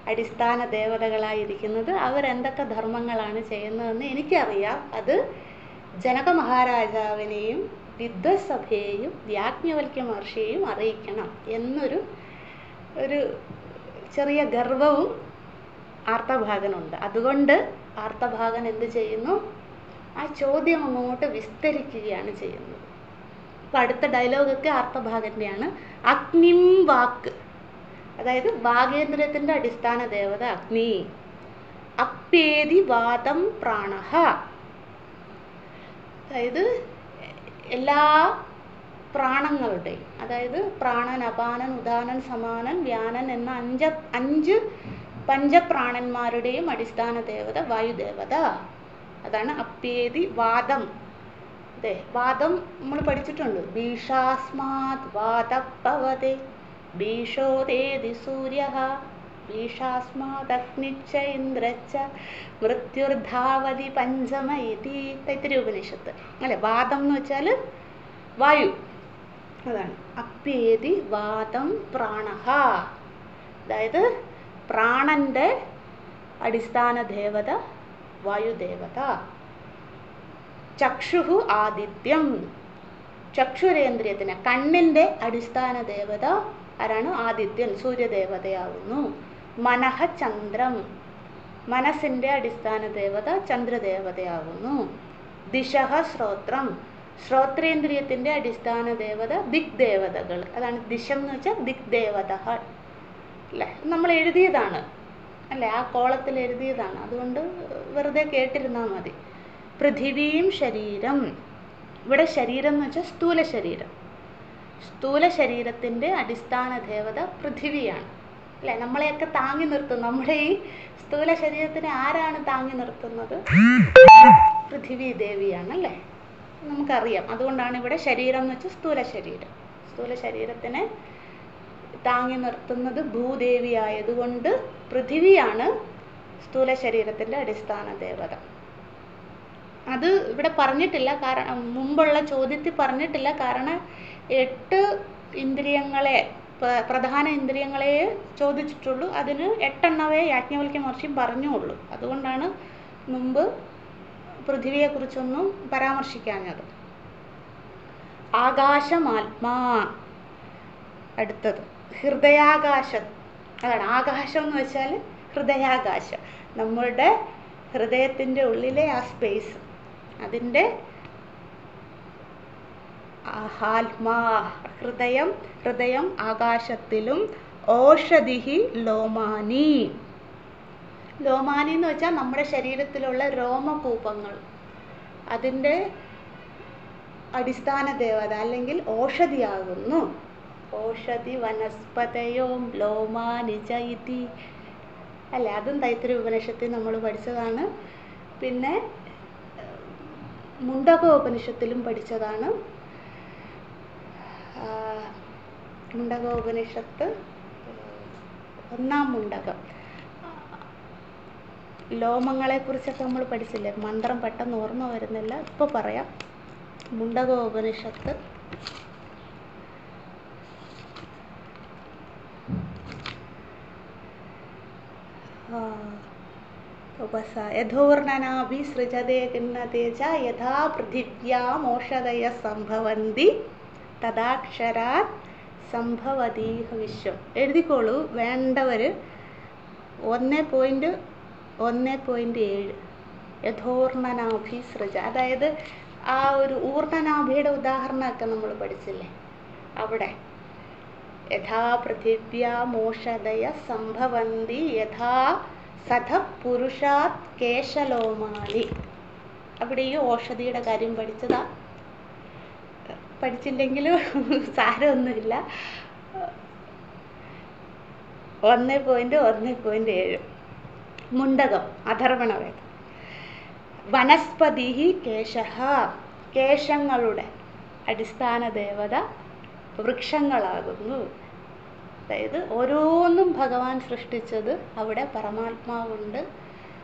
അടിസ്ഥാന ദേവതകളായിരിക്കുന്നത്, അവരെന്തൊക്കെ ധർമ്മങ്ങളാണ് ചെയ്യുന്നതെന്ന് എനിക്കറിയാം. അത് ജനക മഹാരാജാവിനെയും വിദ്വത്സഭയെയും യാജ്ഞവൽക്യ മഹർഷിയെയും അറിയിക്കണം എന്നൊരു ചെറിയ ഗർവവും ആർത്തഭാഗനുണ്ട്. അതുകൊണ്ട് ആർത്തഭാഗൻ എന്ത് ചെയ്യുന്നു, ആ ചോദ്യം അങ്ങോട്ട് വിസ്തരിക്കുകയാണ് ചെയ്യുന്നത്. അപ്പം അടുത്ത ഡയലോഗൊക്കെ ആർത്തഭാഗൻ്റെയാണ്. അഗ്നിം വാക്ക്, അതായത് വാഗേന്ദ്രത്തിൻ്റെ അടിസ്ഥാന ദേവത അഗ്നി. അപ്പേതി വാദം പ്രാണഃ, അതായത് എല്ലാ പ്രാണങ്ങളുടെയും, അതായത് പ്രാണൻ, അപാനൻ, ഉദാനൻ, സമാനൻ, വ്യാനൻ എന്ന അഞ്ച് പഞ്ചപ്രാണന്മാരുടെയും അടിസ്ഥാന ദേവത വായുദേവത. അതാണ് അപ്പേതി വാദം. വാദം നമ്മൾ പഠിച്ചിട്ടുണ്ട്. ബീഷാസ്മാത് വാതഭവതേ ബീഷോദേതി സൂര്യഃ ബീഷാസ്മാദഗ്നിശ്ച ഇന്ദ്രശ്ച മൃത്യുർധാവതി പഞ്ചമ ഇതി തൈത്തിരീയ ഉപനിഷത്ത് അല്ലെ. വാദം എന്ന് വെച്ചാൽ വായു, അതാണ്. അപ്യേതി വാദം പ്രാണഃ, അതായത് പ്രാണന്റെ അടിസ്ഥാന ദേവത വായുദേവത. ചക്ഷുഹു ആദിത്യം, ചക്ഷുരേന്ദ്രിയത്തിന് കണ്ണിന്റെ അടിസ്ഥാന ദേവത ആരാണ്? ആദിത്യൻ, സൂര്യദേവതയാവുന്നു. മനഃ ചന്ദ്രം, മനസ്സിന്റെ അടിസ്ഥാന ദേവത ചന്ദ്രദേവതയാവുന്നു. ദിശഃ ശ്രോത്രം, ശ്രോത്രേന്ദ്രിയത്തിന്റെ അടിസ്ഥാന ദേവത ദിഗ്ദേവതകൾ, അതാണ് ദിശം എന്ന് വെച്ചാൽ ദിഗ്ദേവത അല്ലെ. നമ്മൾ എഴുതിയതാണ് അല്ലെ, ആ കോളത്തിൽ എഴുതിയതാണ്, അതുകൊണ്ട് വെറുതെ കേട്ടിരുന്നാൽ മതി. പൃഥിവീം ശരീരം, ഇവിടെ ശരീരം എന്ന് വെച്ചാൽ സ്ഥൂല ശരീരം. സ്ഥൂല ശരീരത്തിന്റെ അടിസ്ഥാന ദേവത പൃഥിവിയാണ് അല്ലെ. നമ്മളെയൊക്കെ താങ്ങി നിർത്തും, നമ്മുടെ ഈ സ്ഥൂല ശരീരത്തിനെ ആരാണ് താങ്ങി നിർത്തുന്നത്? പൃഥിവി ദേവിയാണ് അല്ലേ, നമുക്കറിയാം. അതുകൊണ്ടാണ് ഇവിടെ ശരീരം എന്ന് വെച്ചാൽ സ്ഥൂല ശരീരം. സ്ഥൂല ശരീരത്തിനെ താങ്ങി നിർത്തുന്നത് ഭൂദേവി ആയതുകൊണ്ട് പൃഥിവിയാണ് സ്ഥൂല ശരീരത്തിന്റെ അടിസ്ഥാന ദേവത. അത് ഇവിടെ പറഞ്ഞിട്ടില്ല, കാരണം മുമ്പുള്ള ചോദ്യത്തിൽ പറഞ്ഞിട്ടില്ല. കാരണം 8 ഇന്ദ്രിയങ്ങളെ, പ്രധാന ഇന്ദ്രിയങ്ങളെ ചോദിച്ചിട്ടുള്ളൂ. അതിന് 8 എണ്ണവേ യാജ്ഞവൽക്യ മഹർഷിയും പറഞ്ഞുള്ളൂ. അതുകൊണ്ടാണ് മുമ്പ് പൃഥിവിയെ കുറിച്ചൊന്നും പരാമർശിക്കാഞ്ഞത്. ആകാശമാത്മാ, അടുത്തത് ഹൃദയാകാശം, അതാണ്. ആകാശം എന്ന് വെച്ചാൽ ഹൃദയാകാശം, നമ്മളുടെ ഹൃദയത്തിന്റെ ഉള്ളിലെ ആ സ്പേസ്, അതിൻ്റെ ആത്മാ, ഹൃദയം. ഹൃദയം ആകാശത്തിലും. ഓഷധിഹി ലോമാനി, ലോമാനി എന്ന് വെച്ചാൽ നമ്മുടെ ശരീരത്തിലുള്ള രോമകൂപങ്ങൾ, അതിൻ്റെ അടിസ്ഥാന ദേവത അല്ലെങ്കിൽ ഓഷധിയാകുന്നു. ഓഷധി വനസ്പതയോം ലോമാനി ചൈതി അല്ലെ, അതും തൈത്തിരീയ ഉപനിഷത്തിൽ നമ്മൾ പഠിച്ചതാണ്. പിന്നെ മുണ്ടകോപനിഷത്തിലും പഠിച്ചതാണ്. മുണ്ടകോപനിഷത്ത് 1-ാം മുണ്ടകം, ലോമങ്ങളെ കുറിച്ചൊക്കെ നമ്മൾ പഠിച്ചില്ലേ. മന്ത്രം പെട്ടെന്ന് ഓർമ്മ വരുന്നില്ല, ഇപ്പോൾ പറയാം. മുണ്ടകോപനിഷത്ത് യഥോർണനാഭി സൃജതേ കിന്നതേ ച യഥാ പൃഥിവ്യാമോഷധയ സംഭവന്തി തദാക്ഷരാത് സംഭവതീഹ വിശ്വം. എഴുതിക്കോളൂ വേണ്ടവർ. 1.1.7 യഥോർണനാഭി സൃജ, അതായത് ആ ഒരു ഊർണനാഭിയുടെ ഉദാഹരണമൊക്കെ നമ്മൾ പഠിച്ചില്ലേ അവിടെ. യഥാ പൃഥിവ്യാമോഷധയ സംഭവന്തി യഥാ സഥ പുരുഷാത് കേശലോമാനി. അവിടെ ഈ ഓഷധിയുടെ കാര്യം പഠിച്ചതാ. പഠിച്ചില്ലെങ്കിലും സാരമൊന്നുമില്ല. 1.1.7 മുണ്ടകം, അഥർവണവേദം. വനസ്പതി കേശഃ, കേശങ്ങളുടെ അടിസ്ഥാന ദേവത വൃക്ഷങ്ങളാകുന്നു. അതായത് ഓരോന്നും ഭഗവാൻ സൃഷ്ടിച്ചത് അവിടെ പരമാത്മാവുണ്ട്.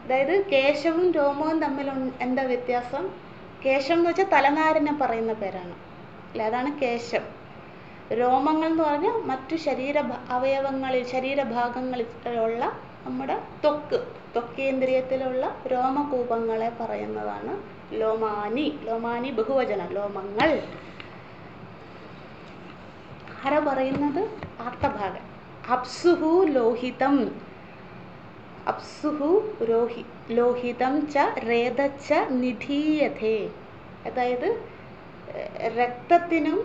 അതായത് കേശവും രോമവും തമ്മിൽ എന്താ വ്യത്യാസം? കേശം എന്ന് വെച്ചാൽ തലനാരിനെ പറയുന്ന പേരാണ് അല്ലെ, അതാണ് കേശം. രോമങ്ങൾ എന്ന് പറഞ്ഞാൽ മറ്റു അവയവങ്ങളിൽ, ശരീരഭാഗങ്ങളിലുള്ള നമ്മുടെ ത്വക്കേന്ദ്രിയത്തിലുള്ള രോമകൂപങ്ങളെ പറയുന്നതാണ് ലോമാനി. ലോമാനി ബഹുവചനം, ലോമങ്ങൾ. ഹര പറയുന്നത് ആർത്തഭാഗം. അപ്സുഹു ലോഹിതം, അപ്സുഹു ലോഹിതം ച രേതച്ച നിധീയതേ. അതായത് രക്തത്തിനും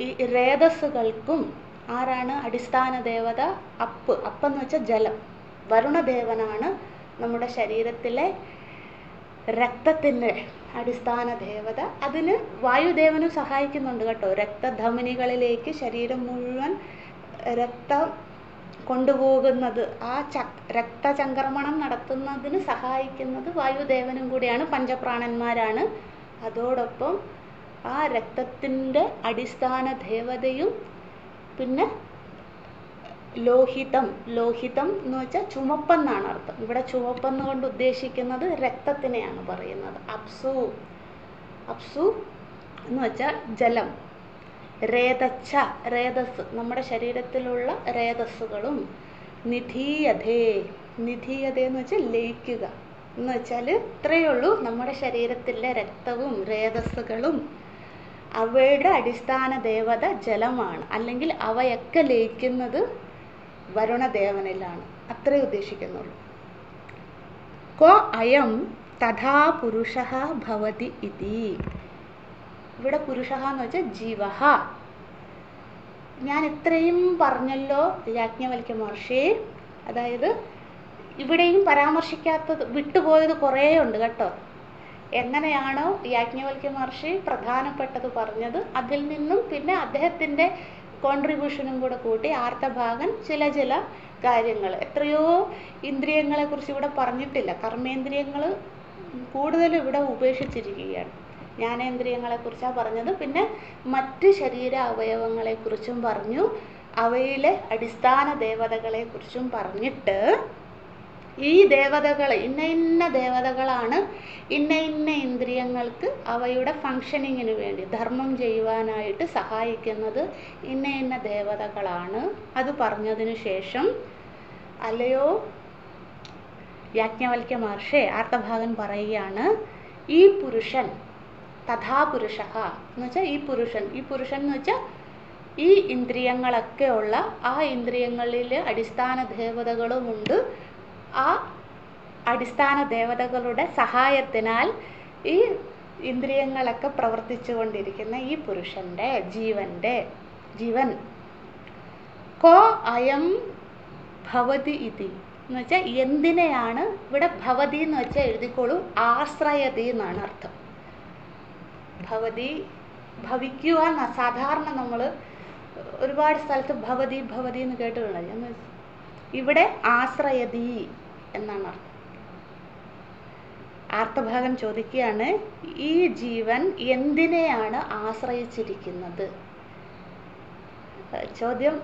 ഈ രേതസ്സുകൾക്കും ആരാണ് അടിസ്ഥാന ദേവത? അപ്പെന്ന് വെച്ചാൽ ജലം. വരുണദേവനാണ് നമ്മുടെ ശരീരത്തിലെ രക്തത്തിൻ്റെ അടിസ്ഥാന ദേവത. അതിന് വായുദേവനും സഹായിക്കുന്നുണ്ട് കേട്ടോ. രക്തധമനികളിലേക്ക് ശരീരം മുഴുവൻ രക്തം കൊണ്ടുപോകുന്നത്, ആ രക്തചംക്രമണം നടത്തുന്നതിന് സഹായിക്കുന്നത് വായുദേവനും കൂടിയാണ്. പഞ്ചപ്രാണന്മാരാണ്. അതോടൊപ്പം ആ രക്തത്തിൻ്റെ അടിസ്ഥാന ദേവതയും പിന്നെ ലോഹിതം എന്ന് വെച്ചാൽ ചുമപ്പെന്നാണ് അർത്ഥം. ഇവിടെ ചുമപ്പെന്ന് കൊണ്ട് ഉദ്ദേശിക്കുന്നത് രക്തത്തിനെയാണ് പറയുന്നത്. അപ്സു എന്ന് വെച്ചാൽ ജലം. രേതസ് നമ്മുടെ ശരീരത്തിലുള്ള രേതസ്സുകളും നിധീയതേ എന്ന് വെച്ചാൽ ലയിക്കുക എന്ന് വെച്ചാൽ ഇത്രയേ ഉള്ളൂ. നമ്മുടെ ശരീരത്തിലെ രക്തവും രേതസ്സുകളും അവയുടെ അടിസ്ഥാന ദേവത ജലമാണ്, അല്ലെങ്കിൽ അവയൊക്കെ ലയിക്കുന്നത് വരുണദേവനിലാണ്. അത്രേ ഉദ്ദേശിക്കുന്നുള്ളൂ. കോ അയം തഥാ പുരുഷഃ ഭവതി ഇതി. ഇവിടെ പുരുഷഃ എന്ന് വെച്ചാൽ ജീവഃ. ഞാൻ ഇത്രയും പറഞ്ഞല്ലോ യാജ്ഞവൽക്യ മഹർഷി. അതായത് ഇവിടെയും പരാമർശിക്കാത്തത് വിട്ടുപോയത് കുറേ ഉണ്ട് കേട്ടോ. എങ്ങനെയാണോ യാജ്ഞവൽക്യ മഹർഷി പ്രധാനപ്പെട്ടത് പറഞ്ഞത്, അതിൽ നിന്നും പിന്നെ അദ്ദേഹത്തിൻ്റെ കോൺട്രിബ്യൂഷനും കൂടെ കൂട്ടി ആർത്തഭാഗൻ ചില കാര്യങ്ങൾ, എത്രയോ ഇന്ദ്രിയങ്ങളെക്കുറിച്ച് ഇവിടെ പറഞ്ഞിട്ടില്ല. കർമ്മേന്ദ്രിയങ്ങൾ കൂടുതലും ഇവിടെ ഉപേക്ഷിച്ചിരിക്കുകയാണ്. ജ്ഞാനേന്ദ്രിയങ്ങളെക്കുറിച്ചാണ് പറഞ്ഞത്. പിന്നെ മറ്റ് ശരീര അവയവങ്ങളെക്കുറിച്ചും പറഞ്ഞു, അവയിലെ അടിസ്ഥാന ദേവതകളെക്കുറിച്ചും പറഞ്ഞിട്ട് ഈ ദേവതകൾ ഇന്ന ദേവതകളാണ്, ഇന്ന ഇന്ദ്രിയങ്ങൾക്ക് അവയുടെ ഫങ്ഷനിങ്ങിന് വേണ്ടി ധർമ്മം ചെയ്യുവാനായിട്ട് സഹായിക്കുന്നത് ഇന്ന ദേവതകളാണ്. അത് പറഞ്ഞതിന് ശേഷം അല്ലയോ യാജ്ഞവൽക്യ മഹർഷി, ആർത്തഭാഗൻ പറയുകയാണ്, ഈ പുരുഷൻ തഥാ പുരുഷഃ എന്ന് വെച്ചാൽ ഈ പുരുഷൻ എന്ന് വെച്ചാൽ ഈ ഇന്ദ്രിയങ്ങളൊക്കെ ഉള്ള ആ ഇന്ദ്രിയങ്ങളിൽ അടിസ്ഥാന ദേവതകളുമുണ്ട്. ആ അടിസ്ഥാന ദേവതകളുടെ സഹായത്തിനാൽ ഈ ഇന്ദ്രിയങ്ങളൊക്കെ പ്രവർത്തിച്ചു കൊണ്ടിരിക്കുന്ന ഈ പുരുഷൻ്റെ ജീവൻ കോ അയം ഭവതി ഇതി എന്ന് വെച്ചാൽ എന്തിനെയാണ്. ഇവിടെ ഭവതി എന്ന് വെച്ചാൽ എഴുതിക്കോളൂ, ആശ്രയതി എന്നാണ് അർത്ഥം. ഭവിക്കുക എന്ന സാധാരണ നമ്മൾ ഒരുപാട് സ്ഥലത്ത് ഭവതി എന്ന് കേട്ടിട്ടുണ്ട്. ഇവിടെ ആശ്രയതി എന്നാണ് അർത്ഥം. ആർത്തഭാഗൻ ചോദിക്കുകയാണ്, ഈ ജീവൻ എന്തിനെയാണ് ആശ്രയിച്ചിരിക്കുന്നത്? ചോദ്യം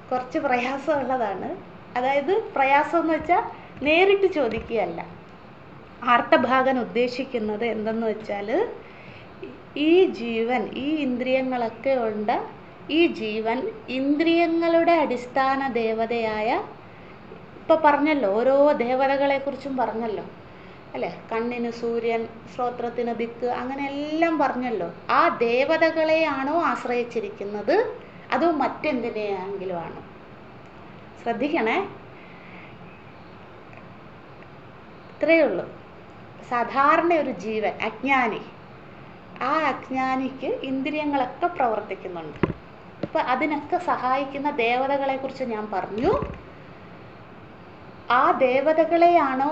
കുറച്ച് പ്രയാസമുള്ളതാണ്. അതായത് പ്രയാസം എന്ന് വെച്ചാൽ നേരിട്ട് ചോദിക്കുകയല്ല. ആർത്തഭാഗൻ ഉദ്ദേശിക്കുന്നത് എന്തെന്ന് വെച്ചാൽ, ഈ ജീവൻ, ഈ ഇന്ദ്രിയങ്ങളൊക്കെ ഉണ്ട്, ഈ ജീവൻ ഇന്ദ്രിയങ്ങളുടെ അടിസ്ഥാന ദേവതയായ, ഇപ്പോൾ പറഞ്ഞല്ലോ ഓരോ ദേവതകളെക്കുറിച്ചും പറഞ്ഞല്ലോ അല്ലേ, കണ്ണിന് സൂര്യൻ, ശ്രോത്രത്തിന് ദിക്ക്, അങ്ങനെ എല്ലാം പറഞ്ഞല്ലോ. ആ ദേവതകളെയാണോ ആശ്രയിച്ചിരിക്കുന്നത് അതോ മറ്റെന്തിനെയെങ്കിലും ആണോ? ശ്രദ്ധിക്കണേ, ഇത്രയേ ഉള്ളൂ. സാധാരണ ഒരു ജീവൻ അജ്ഞാനി, ആ അജ്ഞാനിക്ക് ഇന്ദ്രിയങ്ങളൊക്കെ പ്രവർത്തിക്കുന്നുണ്ട്. അപ്പം അതിനൊക്കെ സഹായിക്കുന്ന ദേവതകളെക്കുറിച്ച് ഞാൻ പറഞ്ഞു. ആ ദേവതകളെയാണോ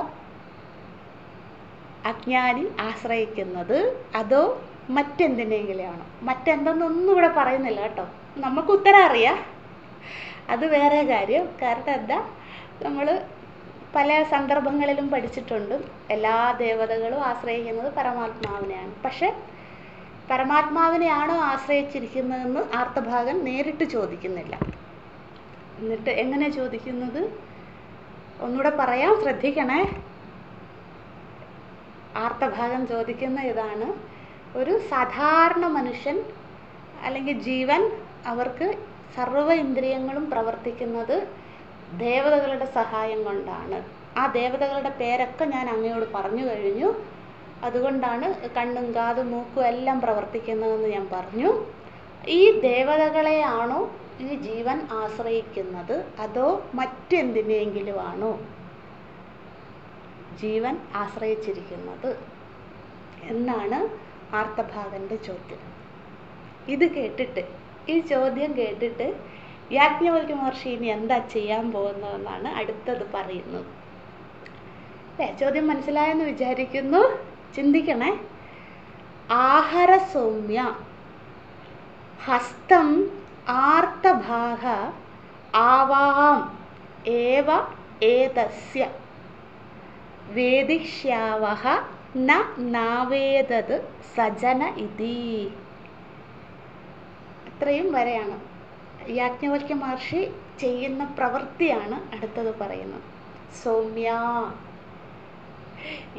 അജ്ഞാനി ആശ്രയിക്കുന്നത് അതോ മറ്റെന്തിനെങ്കിലും ആണോ? മറ്റെന്തെന്നൊന്നും ഇവിടെ പറയുന്നില്ല കേട്ടോ. നമുക്ക് ഉത്തരം അറിയാം, അത് വേറെ കാര്യം. കാരണം എന്താ, നമ്മൾ പല സന്ദർഭങ്ങളിലും പഠിച്ചിട്ടുണ്ട്, എല്ലാ ദേവതകളും ആശ്രയിക്കുന്നത് പരമാത്മാവിനെയാണ്. പക്ഷെ പരമാത്മാവിനെയാണോ ആശ്രയിച്ചിരിക്കുന്നതെന്ന് ആർത്തഭാഗൻ നേരിട്ട് ചോദിക്കുന്നില്ല. എന്നിട്ട് എങ്ങനെ ചോദിക്കുന്നത് ഒന്നുകൂടെ പറയാം, ശ്രദ്ധിക്കണേ. ആർത്തഭാഗൻ ചോദിക്കുന്ന ഇതാണ്, ഒരു സാധാരണ മനുഷ്യൻ അല്ലെങ്കിൽ ജീവൻ, അവർക്ക് സർവ്വ ഇന്ദ്രിയങ്ങളും പ്രവർത്തിക്കുന്നത് ദേവതകളുടെ സഹായം കൊണ്ടാണ്. ആ ദേവതകളുടെ പേരൊക്കെ ഞാൻ അങ്ങയോട് പറഞ്ഞു കഴിഞ്ഞു. അതുകൊണ്ടാണ് കണ്ണും കാതും മൂക്കും എല്ലാം പ്രവർത്തിക്കുന്നതെന്ന് ഞാൻ പറഞ്ഞു. ഈ ദേവതകളെയാണോ ഈ ജീവൻ ആശ്രയിക്കുന്നത് അതോ മറ്റെന്തിനെങ്കിലും ആണോ ജീവൻ ആശ്രയിച്ചിരിക്കുന്നത് എന്നാണ് ആർത്തഭാഗൻ്റെ ചോദ്യം. ഇത് കേട്ടിട്ട്, ഈ ചോദ്യം കേട്ടിട്ട് യാജ്ഞവൽക്യ മഹർഷി ഇനി എന്താ ചെയ്യാൻ പോകുന്നതെന്നാണ് അടുത്തത് പറയുന്നത്. അല്ലേ, ചോദ്യം മനസ്സിലായെന്ന് വിചാരിക്കുന്നു. ചിന്തിക്കണേ. ആഹാര സൗമ്യ ഹസ്തം ആർത്തഭാഗ ആവാം ഏവ ഏതസ്യ വേദിഷ്യാവഹ ന നാവേദത് സജന ഇതി. ഇത്രയും വരെയാണ്. യാജ്ഞവൽക്യ മഹർഷി ചെയ്യുന്ന പ്രവൃത്തിയാണ് അടുത്തത് പറയുന്നത്. സൗമ്യ.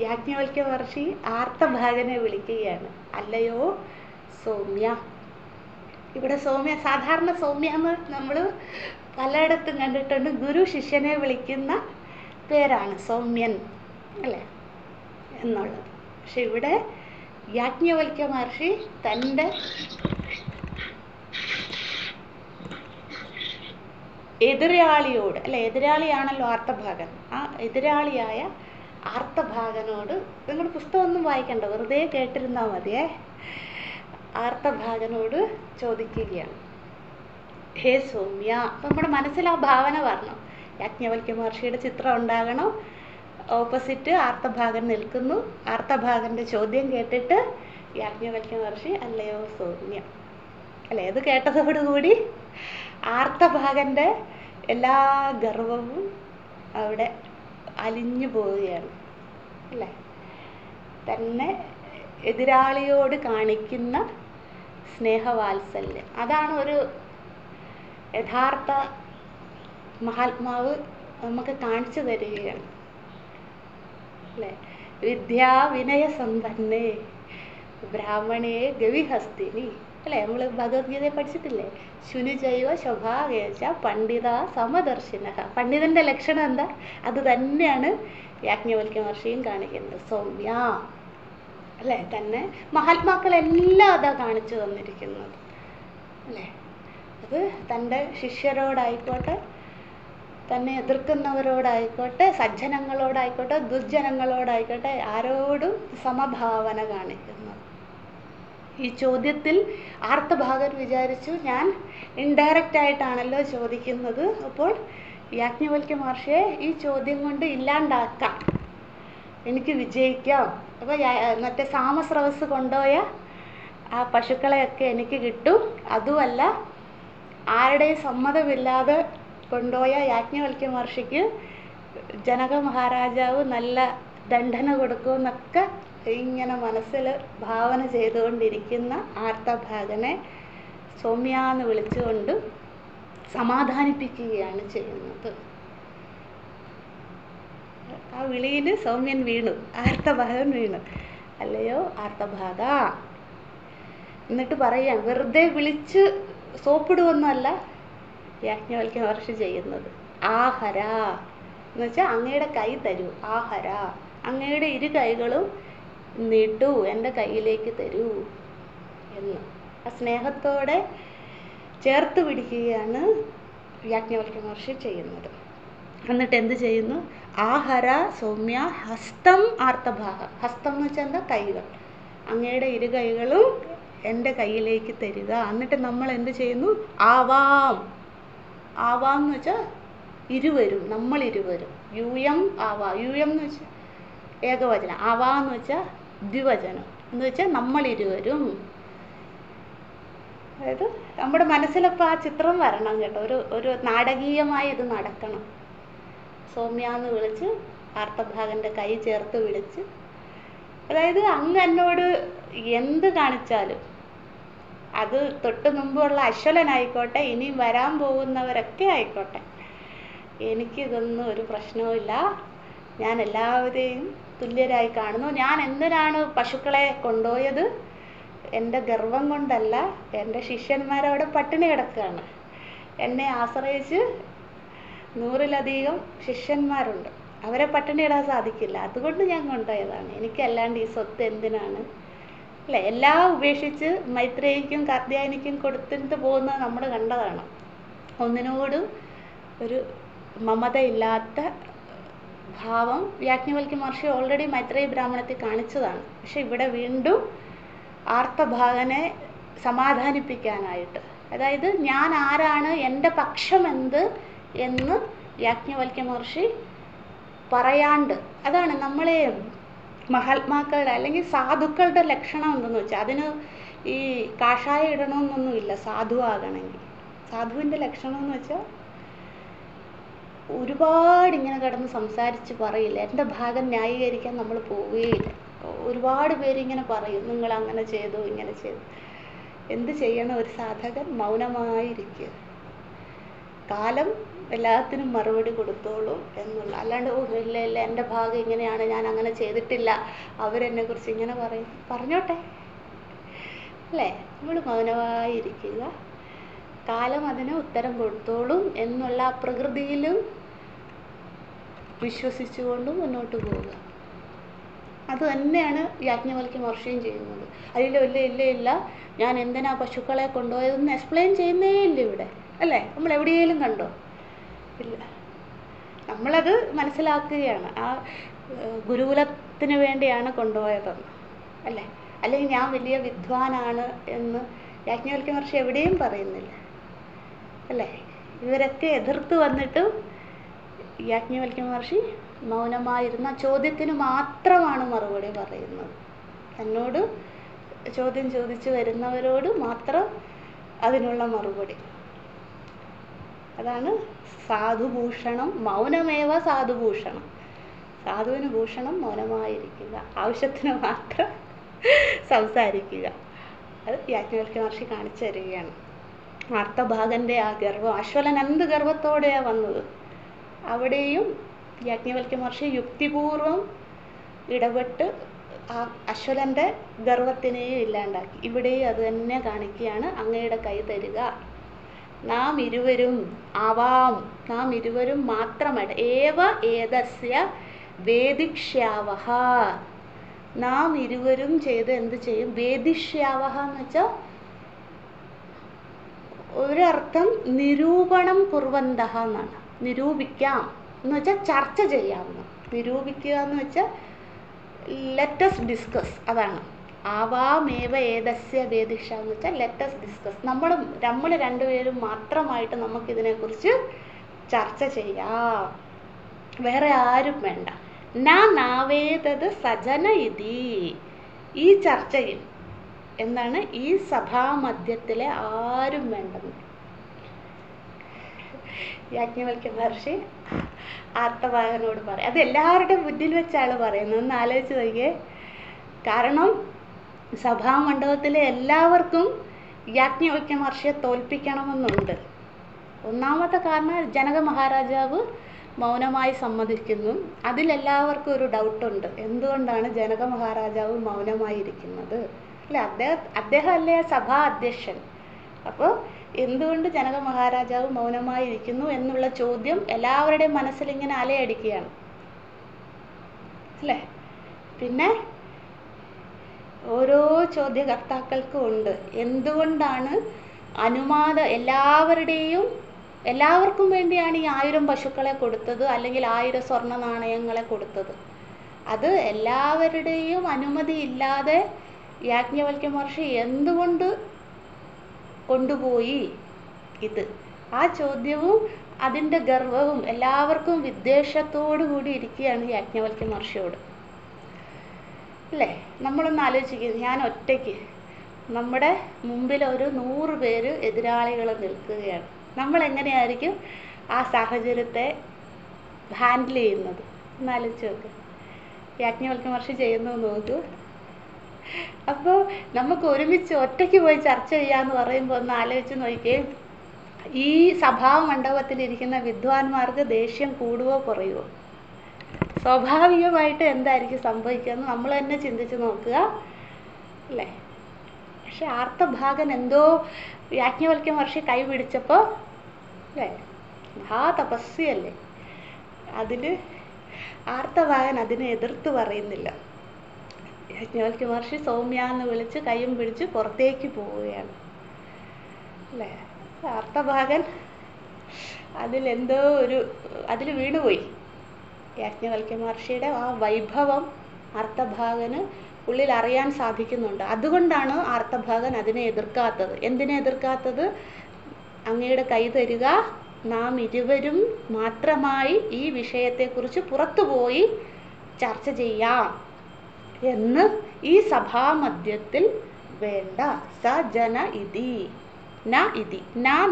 യാജ്ഞവൽക്യ മഹർഷി ആർത്തഭാഗനെ വിളിക്കുകയാണ്, അല്ലയോ സൗമ്യ. ഇവിടെ സൗമ്യ, സാധാരണ സൗമ്യ എന്ന് നമ്മൾ പലയിടത്തും കണ്ടിട്ടുണ്ട്, ഗുരു ശിഷ്യനെ വിളിക്കുന്ന പേരാണ് സൗമ്യൻ അല്ലേ എന്നുള്ളത്. പക്ഷെ ഇവിടെ യാജ്ഞവൽക്യ മഹർഷി തൻ്റെ എതിരാളിയോട്, അല്ലെ എതിരാളിയാണല്ലോ ആർത്തഭാഗൻ, ആ എതിരാളിയായ ആർത്തഭാഗനോട്, നിങ്ങൾ പുസ്തകമൊന്നും വായിക്കണ്ട, വെറുതെ കേട്ടിരുന്നാൽ മതിയേ, ആർത്തഭാഗനോട് ചോദിക്കുകയാണ്, ഹേ സൗമ്യ. അപ്പം നമ്മുടെ മനസ്സിൽ ആ ഭാവന വരണം. യാജ്ഞവൽക്യ മഹർഷിയുടെ ചിത്രം ഉണ്ടാകണം, ഓപ്പോസിറ്റ് ആർത്തഭാഗൻ നിൽക്കുന്നു, ആർത്തഭാഗൻ്റെ ചോദ്യം കേട്ടിട്ട് യാജ്ഞവൽക്യ മഹർഷി, അല്ലയോ സൗമ്യ അല്ലേ. അത് കേട്ടതോടുകൂടി ആർത്തഭാഗൻ്റെ എല്ലാ ഗർവവും അവിടെ അലിഞ്ഞു പോവുകയാണ് അല്ലേ. തന്നെ എതിരാളിയോട് കാണിക്കുന്ന സ്നേഹവാത്സല്യം, അതാണ് ഒരു യഥാർത്ഥ മഹാത്മാവ് നമുക്ക് കാണിച്ചു തരികയാണ് അല്ലേ. വിദ്യാ വിനയ സമ്പന്നേ ബ്രാഹ്മണേ ഗവിഹസ്തിനി അല്ലേ. നമ്മൾ ഭഗവത്ഗീതയെ പഠിച്ചിട്ടില്ലേ, ശുനിജൈവ സ്വഭാവേച്ച പണ്ഡിത സമദർശിന. പണ്ഡിതന്റെ ലക്ഷണം എന്താ, അത് തന്നെയാണ് യാജ്ഞവൽക്യ മഹർഷിയും കാണിക്കുന്നത്, സൗമ്യ അല്ലേ. തന്നെ മഹാത്മാക്കളെല്ലാം അതാ കാണിച്ചു തന്നിരിക്കുന്നത് അല്ലേ. അത് തൻ്റെ ശിഷ്യരോടായിക്കോട്ടെ, തന്നെ എതിർക്കുന്നവരോടായിക്കോട്ടെ, സജ്ജനങ്ങളോടായിക്കോട്ടെ, ദുർജനങ്ങളോടായിക്കോട്ടെ, ആരോടും സമഭാവന കാണിക്കുന്നത്. ഈ ചോദ്യത്തിൽ ആർത്തഭാഗൻ വിചാരിച്ചു, ഞാൻ ഇൻഡയറക്റ്റ് ആയിട്ടാണല്ലോ ചോദിക്കുന്നത്, അപ്പോൾ യാജ്ഞവൽക്യ മഹർഷിയെ ഈ ചോദ്യം കൊണ്ട് ഇല്ലാണ്ടാക്കാം, എനിക്ക് വിജയിക്കാം, അപ്പോൾ മറ്റേ സാമസ്രവസ് കൊണ്ടുപോയ ആ പശുക്കളെയൊക്കെ എനിക്ക് കിട്ടും, അതുമല്ല ആരുടെയും സമ്മതമില്ലാതെ കൊണ്ടുപോയ യാജ്ഞവൽക്യ മഹർഷിക്ക് ജനക മഹാരാജാവ് നല്ല ദണ്ഡന കൊടുക്കുമെന്നൊക്കെ ഇങ്ങനെ മനസ്സിൽ ഭാവന ചെയ്തുകൊണ്ടിരിക്കുന്ന ആർത്തഭാഗനെ സൗമ്യ എന്ന് വിളിച്ചുകൊണ്ട് സമാധാനിപ്പിക്കുകയാണ് ചെയ്യുന്നത്. ആ വിളിയിൽ സൗമ്യൻ വീണു, ആർത്തഭാഗൻ വീണു, അല്ലയോ ആർത്തഭാഗ. എന്നിട്ട് പറയാം, വെറുതെ വിളിച്ച് സോപ്പിടുവൊന്നുമല്ല യാജ്ഞവൽക്യ മഹർഷി ചെയ്യുന്നത്. ആഹര എന്ന് വെച്ചാൽ അങ്ങയുടെ കൈ തരൂ, ആഹര അങ്ങയുടെ ഇരു കൈകളും നീട്ടൂ, എൻ്റെ കയ്യിലേക്ക് തരൂ എന്ന് ആ സ്നേഹത്തോടെ ചേർത്ത് പിടിക്കുകയാണ് യാജ്ഞവൽക്യ മഹർഷി ചെയ്യുന്നത്. എന്നിട്ട് എന്ത് ചെയ്യുന്നു, ആഹര സൗമ്യ ഹസ്തം ആർത്തഭാഗ. ഹസ്തം എന്ന് വെച്ചാൽ എന്താ, കൈകൾ, അങ്ങയുടെ ഇരു കൈകളും എൻ്റെ കയ്യിലേക്ക് തരിക. എന്നിട്ട് നമ്മൾ എന്ത് ചെയ്യുന്നു, ആവാം. ആവാം എന്ന് വെച്ചാൽ ഇരുവരും, നമ്മൾ ഇരുവരും, യൂയം ആവാ. യൂയം എന്ന് വെച്ചാൽ ഏകവചനം, ആവാ എന്ന് വെച്ചാൽ ദ്വിവചനം, എന്ന് വെച്ചാൽ നമ്മൾ ഇരുവരും. അതായത് നമ്മുടെ മനസ്സിലപ്പോൾ ആ ചിത്രം വരണം കേട്ടോ, ഒരു നാടകീയമായി ഇത് നടക്കണം. സൗമ്യ എന്ന് വിളിച്ച് ആർത്തഭാഗൻ്റെ കൈ ചേർത്ത് വിളിച്ച്, അതായത് അങ്ങ് എന്നോട് എന്ത് കാണിച്ചാലും, അത് തൊട്ട് മുമ്പുള്ള അശ്വലനായിക്കോട്ടെ, ഇനി വരാൻ പോകുന്നവരൊക്കെ ആയിക്കോട്ടെ, എനിക്കിതൊന്നും ഒരു പ്രശ്നവുമില്ല, ഞാൻ എല്ലാവരെയും തുല്യരായി കാണുന്നു. ഞാൻ എന്തിനാണ് പശുക്കളെ കൊണ്ടുപോയത്, എൻ്റെ ഗർവം കൊണ്ടല്ല, എൻ്റെ ശിഷ്യന്മാരവിടെ പട്ടിണി കിടക്കുകയാണ്, എന്നെ ആശ്രയിച്ച് 100-ലധികം ശിഷ്യന്മാരുണ്ട്, അവരെ പട്ടിണി ഇടാൻ സാധിക്കില്ല, അതുകൊണ്ട് ഞാൻ കൊണ്ടുപോയതാണ്, എനിക്കല്ലാണ്ട് ഈ സ്വത്ത് എന്തിനാണ് അല്ലേ. എല്ലാം ഉപേക്ഷിച്ച് മൈത്രേയിക്കും കാർത്യായനിക്കും കൊടുത്തിട്ട് പോകുന്നത് നമ്മൾ കണ്ടതാണ്. ഒന്നിനോടും ഒരു മമതയില്ലാത്ത ഭാവം യാജ്ഞവൽക്യ മഹർഷി ഓൾറെഡി മൈത്രേയി ബ്രാഹ്മണത്തിൽ കാണിച്ചതാണ്. പക്ഷെ ഇവിടെ വീണ്ടും ആർത്തഭാഗനെ സമാധാനിപ്പിക്കാനായിട്ട്, അതായത് ഞാൻ ആരാണ്, എൻ്റെ പക്ഷം എന്ത് എന്ന് യാജ്ഞവൽക്യ മഹർഷി പറയാണ്ട്, അതാണ് നമ്മളെ മഹാത്മാക്കളുടെ അല്ലെങ്കിൽ സാധുക്കളുടെ ലക്ഷണം എന്തെന്ന് വെച്ചാൽ, അതിന് ഈ കാഷായം ഇടണമെന്നൊന്നുമില്ല സാധുവാകണമെങ്കിൽ. സാധുവിൻ്റെ ലക്ഷണം എന്ന് വെച്ചാൽ ഒരുപാട് ഇങ്ങനെ കിടന്ന് സംസാരിച്ച് പറയില്ല, എൻ്റെ ഭാഗം ന്യായീകരിക്കാൻ നമ്മൾ പോവുകയില്ല. ഒരുപാട് പേരിങ്ങനെ പറയും, നിങ്ങൾ അങ്ങനെ ചെയ്തു ഇങ്ങനെ ചെയ്തു. എന്ത് ചെയ്യണം ഒരു സാധകൻ? മൗനമായിരിക്കുക. കാലം എല്ലാത്തിനും മറുപടി കൊടുത്തോളും എന്നുള്ള, അല്ലാണ്ട് ഓ ഇല്ല ഇല്ല എൻ്റെ ഭാഗം ഇങ്ങനെയാണ്, ഞാൻ അങ്ങനെ ചെയ്തിട്ടില്ല, അവരെന്നെ കുറിച്ച് ഇങ്ങനെ പറഞ്ഞോട്ടെ അല്ലേ? നമ്മൾ മൗനമായിരിക്കുക, കാലം അതിന് ഉത്തരം കൊടുത്തോളും എന്നുള്ള പ്രകൃതിയിലും വിശ്വസിച്ചുകൊണ്ട് മുന്നോട്ട് പോവുക. അത് തന്നെയാണ് യാജ്ഞവൽക്യ മഹർഷിയും ചെയ്യുന്നത്. ഇല്ല ഞാൻ എന്തിനാ പശുക്കളെ കൊണ്ടുപോയതെന്ന് എക്സ്പ്ലെയിൻ ചെയ്യുന്നേ ഇല്ല ഇവിടെ, അല്ലേ? നമ്മൾ എവിടെയെങ്കിലും കണ്ടോ? ഇല്ല. നമ്മളത് മനസ്സിലാക്കുകയാണ്, ആ ഗുരുകുലത്തിന് വേണ്ടിയാണ് കൊണ്ടുപോയതെന്ന്, അല്ലേ? അല്ലെങ്കിൽ ഞാൻ വലിയ വിദ്വാനാണ് എന്ന് യാജ്ഞവൽക്യ മഹർഷി എവിടെയും പറയുന്നില്ല, അല്ലേ? ഇവരൊക്കെ എതിർത്ത് വന്നിട്ടും യാജ്ഞവൽക്യ മഹർഷി മൗനമായിരുന്ന ചോദ്യത്തിന് മാത്രമാണ് മറുപടി പറയുന്നത്. തന്നോട് ചോദ്യം ചോദിച്ചു വരുന്നവരോട് മാത്രം അതിനുള്ള മറുപടി. അതാണ് സാധുഭൂഷണം. മൗനമേവ സാധുഭൂഷണം. സാധുവിന് ഭൂഷണം മൗനമായിരിക്കുക, ആവശ്യത്തിന് മാത്രം സംസാരിക്കുക. അത് യാജ്ഞവൽക്യ മഹർഷി കാണിച്ചു തരികയാണ്. ആർത്തഭാഗൻ്റെ ആ ഗർവം, അശ്വലൻ എന്ത് ഗർവത്തോടെയാണ് വന്നത്, അവിടെയും യാജ്ഞവൽക്യ മഹർഷി യുക്തിപൂർവം ഇടപെട്ട് ആ അശ്വലൻ്റെ ഗർവത്തിനെയും ഇല്ലാണ്ടാക്കി. ഇവിടെയും അത് തന്നെ കാണിക്കുകയാണ്. അങ്ങയുടെ കൈ തരിക, നാം ഇരുവരും ആവാം, നാം ഇരുവരും മാത്രമായിട്ട് ഏവ ഏതസ്യ വേദിക്ഷ്യാവഹ, നാം ഇരുവരും ചെയ്ത് എന്ത് ചെയ്യും? വേദിഷ്യാവഹ എന്ന് വെച്ചാൽ ഒരർത്ഥം നിരൂപണം കുർവന്തഹ എന്നാണ്. നിരൂപിക്കാം എന്ന് വെച്ചാൽ ചർച്ച ചെയ്യാവുന്ന. നിരൂപിക്കുക എന്ന് വെച്ചാൽ ലെറ്റസ് ഡിസ്കസ്, അതാണ്. ആവാമേവ ഏതസ്യ വേദിക്ഷ എന്ന് വെച്ചാൽ ലെറ്റസ് ഡിസ്കസ്. നമ്മൾ രണ്ടുപേരും മാത്രമായിട്ട് നമുക്കിതിനെക്കുറിച്ച് ചർച്ച ചെയ്യാം, വേറെ ആരും വേണ്ട. നാവേതത് സജന ഇതി, ഈ ചർച്ചയിൽ എന്താണ്? ഈ സഭാമധ്യത്തിലെ ആരും വേണ്ടെന്ന് യാജ്ഞവൽക്യ മഹർഷി ആർത്തവാഹനോട് പറയും. അത് എല്ലാവരുടെയും മുന്നിൽ വെച്ചാണ് പറയുന്നത്. ഒന്ന് ആലോചിച്ച് നോക്കിയേ. കാരണം സഭാമണ്ഡപത്തിലെ എല്ലാവർക്കും യാജ്ഞവൽക്യ മഹർഷിയെ തോൽപ്പിക്കണമെന്നുണ്ട്. ഒന്നാമത്തെ കാരണം ജനക മഹാരാജാവ് മൗനമായി സമ്മതിക്കുന്നു. അതിലെല്ലാവർക്കും ഒരു ഡൗട്ടുണ്ട്, എന്തുകൊണ്ടാണ് ജനക മഹാരാജാവ് മൗനമായിരിക്കുന്നത്, അല്ലേ? അദ്ദേഹം അല്ലേ സഭാ അധ്യക്ഷൻ. അപ്പോൾ എന്തുകൊണ്ട് ജനക മഹാരാജാവ് മൗനമായിരിക്കുന്നു എന്നുള്ള ചോദ്യം എല്ലാവരുടെയും മനസ്സിൽ ഇങ്ങനെ അലയടിക്കുകയാണ്, അല്ലേ? പിന്നെ ഓരോ ചോദ്യകർത്താക്കൾക്കും ഉണ്ട്, എന്തുകൊണ്ടാണ് എല്ലാവർക്കും വേണ്ടിയാണ് ഈ 1000 പശുക്കളെ കൊടുത്തത്, അല്ലെങ്കിൽ 1000 സ്വർണ്ണ നാണയങ്ങളെ കൊടുത്തത്. അത് എല്ലാവരുടെയും അനുമതി ഇല്ലാതെ യാജ്ഞവൽക്യ മഹർഷി എന്തുകൊണ്ട് കൊണ്ടുപോയി? ഇത് ആ ചോദ്യവും അതിൻ്റെ ഗർവവും എല്ലാവർക്കും വിദ്വേഷത്തോടു കൂടി ഇരിക്കുകയാണ് യാജ്ഞവൽക്യ മഹർഷിയോട്, അല്ലേ? നമ്മളൊന്ന് ആലോചിക്കുക. ഞാൻ ഒറ്റയ്ക്ക്, നമ്മുടെ മുമ്പിൽ ഒരു 100 പേര് എതിരാളികൾ നിൽക്കുകയാണ്. നമ്മൾ എങ്ങനെയായിരിക്കും ആ സാഹചര്യത്തെ ഹാൻഡിൽ ചെയ്യുന്നത്? ഒന്ന് ആലോചിച്ച് നോക്ക്. യാജ്ഞവൽക്യ മഹർഷി ചെയ്യുന്നത് നോക്കൂ. അപ്പോൾ നമുക്ക് ഒരുമിച്ച് ഒറ്റയ്ക്ക് പോയി ചർച്ച ചെയ്യാന്ന് പറയുമ്പോൾ ഒന്ന് ആലോചിച്ച് നോക്കിയേ. ഈ സഭാമണ്ഡപത്തിലിരിക്കുന്ന വിദ്വാൻമാർക്ക് ദേഷ്യം കൂടുവോ കുറയുവോ? സ്വാഭാവികമായിട്ട് എന്തായിരിക്കും സംഭവിക്കുകയെന്ന് നമ്മൾ തന്നെ ചിന്തിച്ച് നോക്കുക, അല്ലേ? പക്ഷെ ആർത്തഭാഗൻ എന്തോ യാജ്ഞവൽക്യ മഹർഷി കൈ പിടിച്ചപ്പോൾ, അല്ലേ, തപസ്യല്ലേ, അതിൽ ആർത്തഭാഗൻ അതിനെ എതിർത്ത് പറയുന്നില്ല. യാജ്ഞവൽക്യ മഹർഷി സൗമ്യാന്ന് വിളിച്ച് കൈയും പിടിച്ച് പുറത്തേക്ക് പോവുകയാണ്, അല്ലേ? ആർത്തഭാഗൻ അതിൽ വീണുപോയി. യാജ്ഞവൽക്യ മഹർഷിയുടെ ആ വൈഭവം ആർത്തഭാഗന് ഉള്ളിൽ അറിയാൻ സാധിക്കുന്നുണ്ട്. അതുകൊണ്ടാണ് ആർത്തഭാഗൻ അതിനെ എതിർക്കാത്തത്. എന്തിനെ എതിർക്കാത്തത്? അങ്ങയുടെ കൈ തരിക, നാം ഇരുവരും മാത്രമായി ഈ വിഷയത്തെക്കുറിച്ച് പുറത്തുപോയി ചർച്ച ചെയ്യാം എന്ന് ഈ സഭാമധ്യത്തിൽ വേണ്ട. സജന ഇതി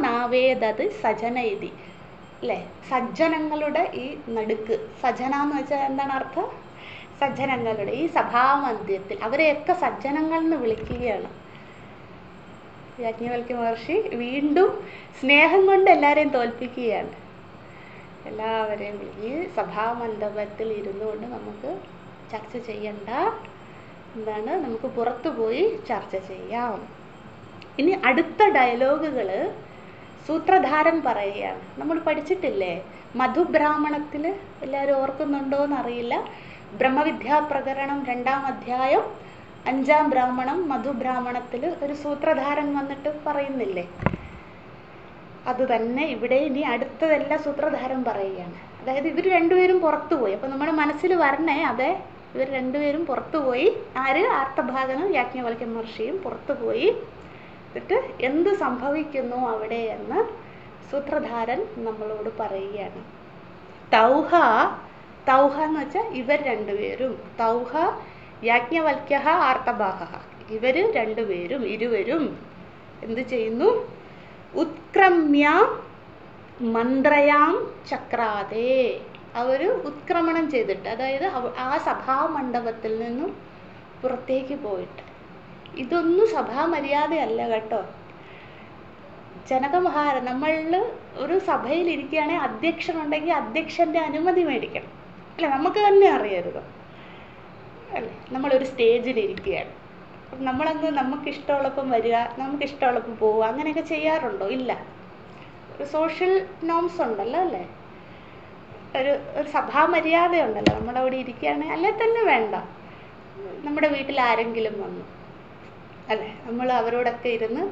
നാവേദത് സജന ഇതി, അല്ലേ? സജ്ജനങ്ങളുടെ ഈ നടുക്ക്, സജ്ജന എന്ന് വെച്ചാൽ എന്താണ് അർത്ഥം? സജ്ജനങ്ങളുടെ ഈ സഭാമധ്യത്തിൽ അവരെയൊക്കെ സജ്ജനങ്ങൾ എന്ന് വിളിക്കുകയാണ്. യാജ്ഞവൽക്യ മഹർഷി വീണ്ടും സ്നേഹം കൊണ്ട് എല്ലാവരെയും തോൽപ്പിക്കുകയാണ്. എല്ലാവരെയും ഈ സഭാമണ്ഡപത്തിൽ ഇരുന്നു കൊണ്ട് നമുക്ക് ചർച്ച ചെയ്യണ്ട, എന്താണ്, നമുക്ക് പുറത്തു പോയി ചർച്ച ചെയ്യാം. ഇനി അടുത്ത ഡയലോഗുകൾ സൂത്രധാരൻ പറയുകയാണ്. നമ്മൾ പഠിച്ചിട്ടില്ലേ മധുബ്രാഹ്മണത്തിൽ, എല്ലാവരും ഓർക്കുന്നുണ്ടോ എന്നറിയില്ല. ബ്രഹ്മവിദ്യാപ്രകരണം 2-ാം അധ്യായം 5-ാം ബ്രാഹ്മണം മധുബ്രാഹ്മണത്തിൽ ഒരു സൂത്രധാരൻ വന്നിട്ട് പറയുന്നില്ലേ, അത് തന്നെ ഇവിടെ ഇനി അടുത്തതെല്ലാം സൂത്രധാരൻ പറയുകയാണ്. അതായത് ഇവർ രണ്ടുപേരും പുറത്തുപോയി. അപ്പം നമ്മുടെ മനസ്സിൽ വരണേ, അതെ, ഇവർ രണ്ടുപേരും പുറത്തുപോയി. ആര്? ആർത്തഭാഗനും യാജ്ഞവൽക്യ മഹർഷിയും പുറത്തുപോയി. എന്നിട്ട് എന്ത് സംഭവിക്കുന്നു അവിടെ എന്ന് സൂത്രധാരൻ നമ്മളോട് പറയുകയാണ്. തൗഹ, തൗഹ എന്ന് വെച്ചാൽ ഇവർ രണ്ടുപേരും, തൗഹ യാജ്ഞവൽക്യ ആർത്തഭാഗ, ഇവർ രണ്ടുപേരും, ഇരുവരും എന്ത് ചെയ്യുന്നു? ഉത്ക്രമ്യ മന്ത്രയാം ചക്രാതേ, അവർ ഉത്ക്രമണം ചെയ്തിട്ട്, അതായത് ആ സഭാമണ്ഡപത്തിൽ നിന്നും പുറത്തേക്ക് പോയിട്ട്. ഇതൊന്നും സഭാമര്യാദയല്ല കേട്ടോ. നമ്മളിൽ ഒരു സഭയിൽ ഇരിക്കുകയാണെങ്കിൽ അധ്യക്ഷനുണ്ടെങ്കിൽ അധ്യക്ഷൻ്റെ അനുമതി മേടിക്കണം, അല്ല, നമുക്ക് തന്നെ അറിയരുത് അല്ലേ. നമ്മളൊരു സ്റ്റേജിലിരിക്കുകയാണ്, നമ്മളങ്ങ് നമുക്കിഷ്ടമുള്ളപ്പം വരിക, നമുക്കിഷ്ടമുള്ളപ്പം പോവുക, അങ്ങനെയൊക്കെ ചെയ്യാറുണ്ടോ? ഇല്ല. ഒരു സോഷ്യൽ നോംസ് ഉണ്ടല്ലോ അല്ലേ, ഒരു സഭാമര്യാദയുണ്ടല്ലോ. നമ്മളവിടെ ഇരിക്കുകയാണെങ്കിൽ അല്ലേ തന്നെ വേണ്ട. നമ്മുടെ വീട്ടിൽ ആരെങ്കിലും വന്നു അല്ലേ, നമ്മൾ അവരോടൊക്കെ ഇരുന്ന്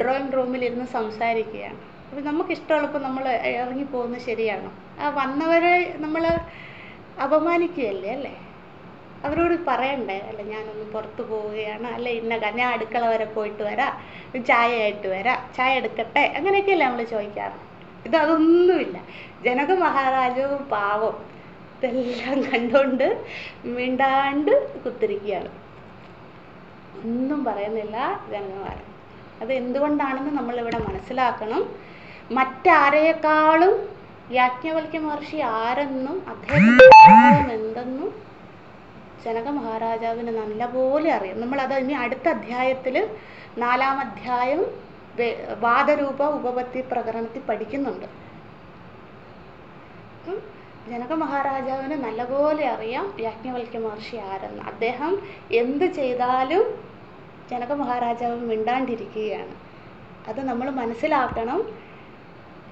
ഡ്രോയിങ് റൂമിലിരുന്ന് സംസാരിക്കുകയാണ്. അപ്പോൾ നമുക്കിഷ്ടമുള്ളപ്പോൾ നമ്മൾ ഇറങ്ങിപ്പോകുന്നത് ശരിയാണോ? ആ വന്നവരെ നമ്മൾ അപമാനിക്കുകയല്ലേ അല്ലേ. അവരോട് പറയണ്ടേ, അല്ല ഞാനൊന്ന് പുറത്ത് പോവുകയാണ്, അല്ല ഞാൻ അടുക്കള വരെ പോയിട്ട് വരാം, ചായ ആയിട്ട് വരാം, ചായ എടുക്കട്ടെ, അങ്ങനെയൊക്കെയല്ലേ നമ്മൾ ചോദിക്കാറ്. അതൊന്നുമില്ല. ജനക മഹാരാജാവും പാവം ഇതെല്ലാം കണ്ടുകൊണ്ട് മിണ്ടാണ്ട് കുത്തിരിക്കുകയാണ്, ഒന്നും പറയുന്നില്ല ജനകന്മാരൻ. അത് എന്തുകൊണ്ടാണെന്ന് നമ്മളിവിടെ മനസ്സിലാക്കണം. മറ്റാരെക്കാളും യാജ്ഞവൽക്യ മഹർഷി ആരെന്നും അദ്ദേഹം എന്തെന്നും ജനക മഹാരാജാവിന് നല്ലപോലെ അറിയാം. നമ്മളത് ഇനി അടുത്ത അധ്യായത്തിൽ 4-ാം അധ്യായം വാദരൂപ ഉപപത്തി പ്രകരണത്തിൽ പഠിക്കുന്നുണ്ട്. ജനക മഹാരാജാവിന് നല്ലപോലെ അറിയാം യാജ്ഞവൽക്യ മഹർഷി ആരെന്ന്. അദ്ദേഹം എന്ത് ചെയ്താലും ജനക മഹാരാജാവ് മിണ്ടാണ്ടിരിക്കുകയാണ്. അത് നമ്മൾ മനസ്സിലാക്കണം.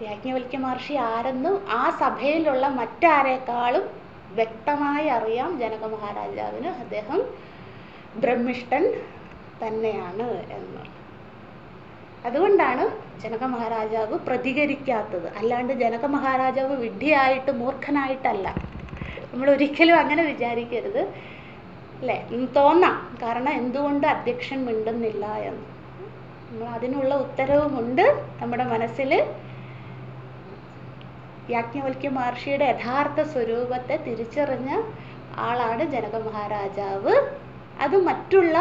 യാജ്ഞവൽക്യ മഹർഷി ആരെന്നും ആ സഭയിലുള്ള മറ്റാരേക്കാളും വ്യക്തമായി അറിയാം ജനക മഹാരാജാവിന്. അദ്ദേഹം ബ്രഹ്മിഷ്ഠൻ തന്നെയാണ് എന്ന്. അതുകൊണ്ടാണ് ജനക മഹാരാജാവ് പ്രതികരിക്കാത്തത്. അല്ലാണ്ട് ജനക മഹാരാജാവ് വിഡ്ഢിയായിട്ട് മൂർഖനായിട്ടല്ല. നമ്മൾ ഒരിക്കലും അങ്ങനെ വിചാരിക്കരുത് അല്ലേ. തോന്നാം, കാരണം എന്തുകൊണ്ട് അധ്യക്ഷൻ മിണ്ടുന്നില്ല എന്ന്. നമ്മൾ അതിനുള്ള ഉത്തരവുമുണ്ട് നമ്മുടെ മനസ്സിൽ. യാജ്ഞവൽക്യ മഹർഷിയുടെ യഥാർത്ഥ സ്വരൂപത്തെ തിരിച്ചറിഞ്ഞ ആളാണ് ജനക മഹാരാജാവ്. അത് മറ്റുള്ള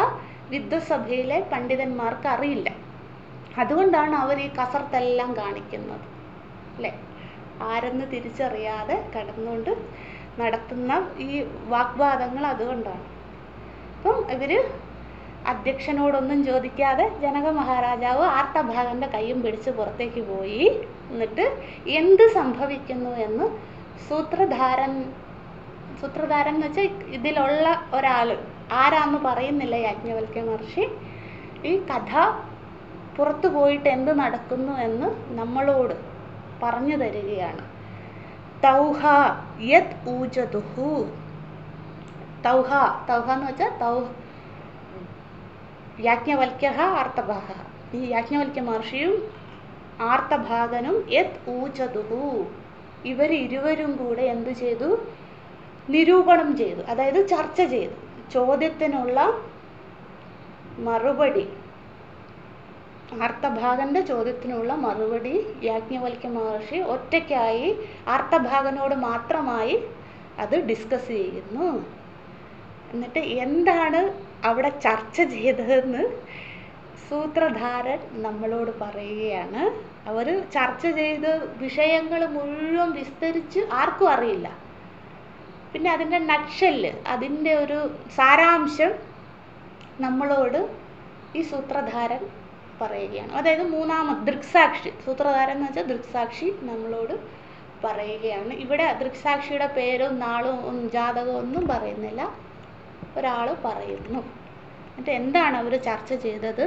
വിദ്വസഭയിലെ പണ്ഡിതന്മാർക്ക് അറിയില്ല. അതുകൊണ്ടാണ് അവർ ഈ കസർത്തെല്ലാം കാണിക്കുന്നത് അല്ലേ. ആരെന്ന് തിരിച്ചറിയാതെ കടന്നുകൊണ്ട് നടത്തുന്ന ഈ വാഗ്വാദങ്ങൾ അതുകൊണ്ടാണ്. അപ്പം ഇവർ അധ്യക്ഷനോടൊന്നും ചോദിക്കാതെ ജനക മഹാരാജാവ് ആർത്തഭാഗൻ്റെ കൈയും പിടിച്ച് പുറത്തേക്ക് പോയി. എന്നിട്ട് എന്ത് സംഭവിക്കുന്നു എന്ന് സൂത്രധാരൻ എന്ന് വെച്ചാൽ ഇതിലുള്ള ഒരാൾ, ആരാന്ന് പറയുന്നില്ല യാജ്ഞവൽക്യ മഹർഷി. ഈ കഥ പുറത്തു പോയിട്ട് എന്ത് നടക്കുന്നു എന്ന് നമ്മളോട് പറഞ്ഞു തരികയാണ്. തൗഹ യത് ഊജതുഹു. തൗഹ എന്ന് വെച്ചാൽ യാജ്ഞവൽക്യ ആർത്തഭാഗ, ഈ യാജ്ഞവൽക്യ മഹർഷിയും ആർത്തഭാഗനും യത് ഊജതുഹു, ഇവർ ഇരുവരും കൂടെ എന്തു ചെയ്തു? നിരൂപണം ചെയ്തു, അതായത് ചർച്ച ചെയ്തു. ചോദ്യത്തിനുള്ള മറുപടി, ആർത്തഭാഗന്റെ ചോദ്യത്തിനുള്ള മറുപടി യാജ്ഞവൽക്യ മഹർഷി ഒറ്റയ്ക്കായി ആർത്തഭാഗനോട് മാത്രമായി അത് ഡിസ്കസ് ചെയ്യുന്നു. എന്നിട്ട് എന്താണ് അവിടെ ചർച്ച ചെയ്തതെന്ന് സൂത്രധാരൻ നമ്മളോട് പറയുകയാണ്. അവർ ചർച്ച ചെയ്ത വിഷയങ്ങൾ മുഴുവൻ വിസ്തരിച്ച് ആർക്കും അറിയില്ല. പിന്നെ അതിൻ്റെ നട്ഷെല്ല്, അതിൻ്റെ ഒരു സാരാംശം നമ്മളോട് ഈ സൂത്രധാരൻ പറയുകയാണ്. അതായത് മൂന്നാമത് ദൃക്സാക്ഷി, സൂത്രധാരൻ എന്ന് വെച്ചാൽ ദൃക്സാക്ഷി നമ്മളോട് പറയുകയാണ്. ഇവിടെ ദൃക്സാക്ഷിയുടെ പേരും നാളും ജാതകവും ഒന്നും പറയുന്നില്ല, ഒരാൾ പറയുന്നു. എന്നിട്ട് എന്താണ് അവർ ചർച്ച ചെയ്തത്?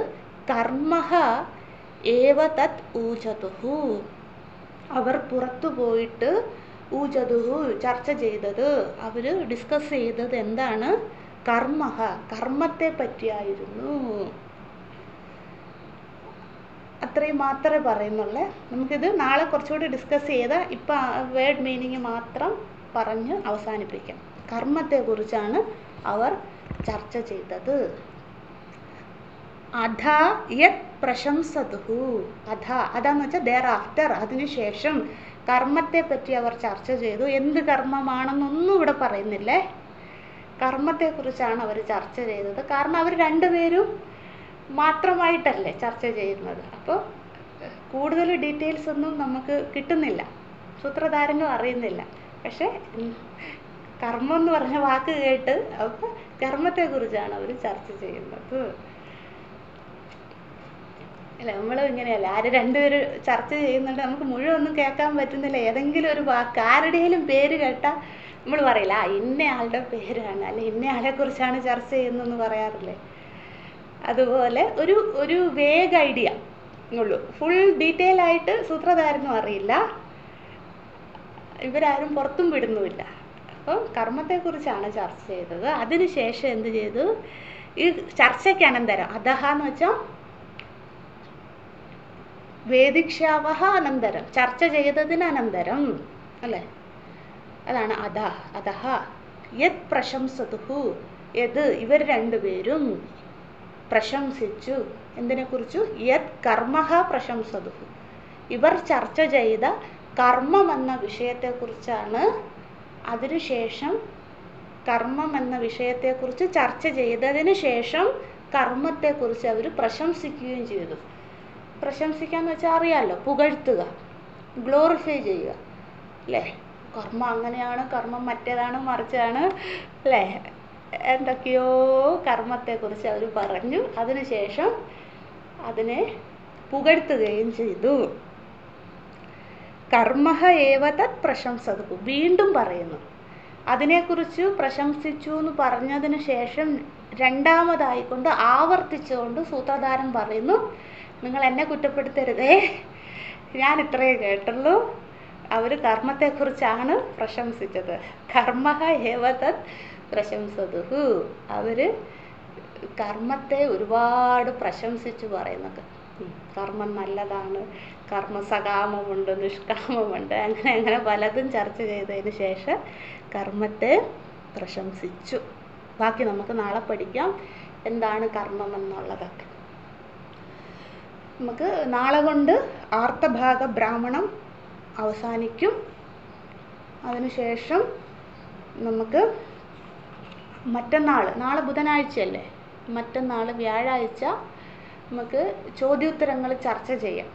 കർമ്മഃ ഏവ തത് ഊചതുഹു. അവർ പുറത്തു പോയിട്ട് ഊചതുഹു ചർച്ച ചെയ്തത്, അവർ ഡിസ്കസ് ചെയ്തത് എന്താണ്? കർമ്മഃ, കർമ്മത്തെ പറ്റിയായിരുന്നു. അത്രയും മാത്രമേ പറയുന്നുള്ളൂ. നമുക്കിത് നാളെ കുറച്ചുകൂടി ഡിസ്കസ് ചെയ്താൽ ഇപ്പം വേർഡ് മീനിങ് മാത്രം പറഞ്ഞ് അവസാനിപ്പിക്കാം. കർമ്മത്തെക്കുറിച്ചാണ് അവർ ചർച്ച ചെയ്തത്. അധ യത് പ്രശംസതുഹു. അതാന്ന് വെച്ചാൽ ദെയർ ആഫ്റ്റർ, അതിനുശേഷം കർമ്മത്തെ പറ്റി അവർ ചർച്ച ചെയ്തു. എന്ത് കർമ്മമാണെന്നൊന്നും ഇവിടെ പറയുന്നില്ലേ. കർമ്മത്തെക്കുറിച്ചാണ് അവർ ചർച്ച ചെയ്തത്. കാരണം അവർ രണ്ടുപേരും മാത്രമായിട്ടല്ലേ ചർച്ച ചെയ്യുന്നത്. അപ്പോൾ കൂടുതൽ ഡീറ്റെയിൽസ് ഒന്നും നമുക്ക് കിട്ടുന്നില്ല, സൂത്രധാരനും അറിയുന്നില്ല. പക്ഷെ കർമ്മം എന്ന് പറഞ്ഞ വാക്ക് കേട്ട് അപ്പോൾ കർമ്മത്തെക്കുറിച്ചാണ് അവർ ചർച്ച ചെയ്യുന്നത്. അല്ല, നമ്മൾ ഇങ്ങനെയല്ല, രണ്ടുപേര് ചർച്ച ചെയ്യുന്നുണ്ട്, നമുക്ക് മുഴുവൊന്നും കേൾക്കാൻ പറ്റുന്നില്ല. ഏതെങ്കിലും ഒരു വാക്ക് ആരുടെയും പേര് കേട്ടാൽ നമ്മൾ പറയില്ല ഇന്ന ആളുടെ പേരാണ്, അല്ലെ ഇന്ന ആളെ കുറിച്ചാണ് ചർച്ച ചെയ്യുന്നതെന്ന് പറയാറില്ലേ. അതുപോലെ ഒരു വേഗ് ഐഡിയ ഉള്ളൂ, ഫുൾ ഡീറ്റെയിൽ ആയിട്ട് സൂത്രധാരനും അറിയില്ല, ഇവരാരും പുറത്തും വിടുന്നുമില്ല. അപ്പം കർമ്മത്തെക്കുറിച്ചാണ് ചർച്ച ചെയ്തത്. അതിനുശേഷം എന്ത് ചെയ്തു? ഈ ചർച്ചയ്ക്ക് അനന്തരം, അധഃ എന്ന് വെച്ചാൽ വേദിക്ഷാവഹ അനന്തരം, ചർച്ച ചെയ്തതിന് അനന്തരം അല്ലേ, അതാണ് അധഃ യത് പ്രശംസതുഹു. ഇവർ രണ്ടുപേരും പ്രശംസിച്ചു. എന്തിനെക്കുറിച്ചു? യത് കർമ്മഃ പ്രശംസതുഹു. ഇവർ ചർച്ച ചെയ്ത കർമ്മം എന്ന വിഷയത്തെക്കുറിച്ചാണ്. അതിനുശേഷം കർമ്മം എന്ന വിഷയത്തെക്കുറിച്ച് ചർച്ച ചെയ്തതിന് ശേഷം കർമ്മത്തെക്കുറിച്ച് അവർ പ്രശംസിക്കുകയും ചെയ്തു. പ്രശംസിക്കാന്ന് വെച്ചാൽ അറിയാമല്ലോ, പുകഴ്ത്തുക, ഗ്ലോറിഫൈ ചെയ്യുക അല്ലേ. കർമ്മം അങ്ങനെയാണ്, കർമ്മം മറ്റേതാണ്, മറിച്ചാണ് അല്ലേ, എന്തൊക്കെയോ കർമ്മത്തെക്കുറിച്ച് അവർ പറഞ്ഞു. അതിനുശേഷം അതിനെ പുകഴ്ത്തുകയും ചെയ്തു. കർമ്മഃ ഏവ തത് പ്രശംസതുഹു. വീണ്ടും പറയുന്നു, അതിനെക്കുറിച്ച് പ്രശംസിച്ചു എന്ന് പറഞ്ഞതിന് ശേഷം രണ്ടാമതായിക്കൊണ്ട് ആവർത്തിച്ചുകൊണ്ട് സൂത്രധാരൻ പറയുന്നു, നിങ്ങൾ എന്നെ കുറ്റപ്പെടുത്തരുതേ, ഞാൻ ഇത്രയേ കേട്ടുള്ളൂ, അവർ കർമ്മത്തെക്കുറിച്ചാണ് പ്രശംസിച്ചത്. കർമ്മഃ ഏവ തത് പ്രശംസതുഹു. അവർ കർമ്മത്തെ ഒരുപാട് പ്രശംസിച്ചു പറയുന്നത്. കർമ്മം നല്ലതാണ്, കർമ്മ സകാമമുണ്ട്, നിഷ്കാമമുണ്ട്, അങ്ങനെ പലതും ചർച്ച ചെയ്തതിന് ശേഷം കർമ്മത്തെ പ്രശംസിച്ചു. ബാക്കി നമുക്ക് നാളെ പഠിക്കാം, എന്താണ് കർമ്മം എന്നുള്ളതൊക്കെ. നമുക്ക് നാളെ കൊണ്ട് ആർത്തഭാഗ ബ്രാഹ്മണം അവസാനിക്കും. അതിനുശേഷം നമുക്ക് നാളെ ബുധനാഴ്ചയല്ലേ, മറ്റന്നാൾ വ്യാഴാഴ്ച നമുക്ക് ചോദ്യോത്തരങ്ങൾ ചർച്ച ചെയ്യാം.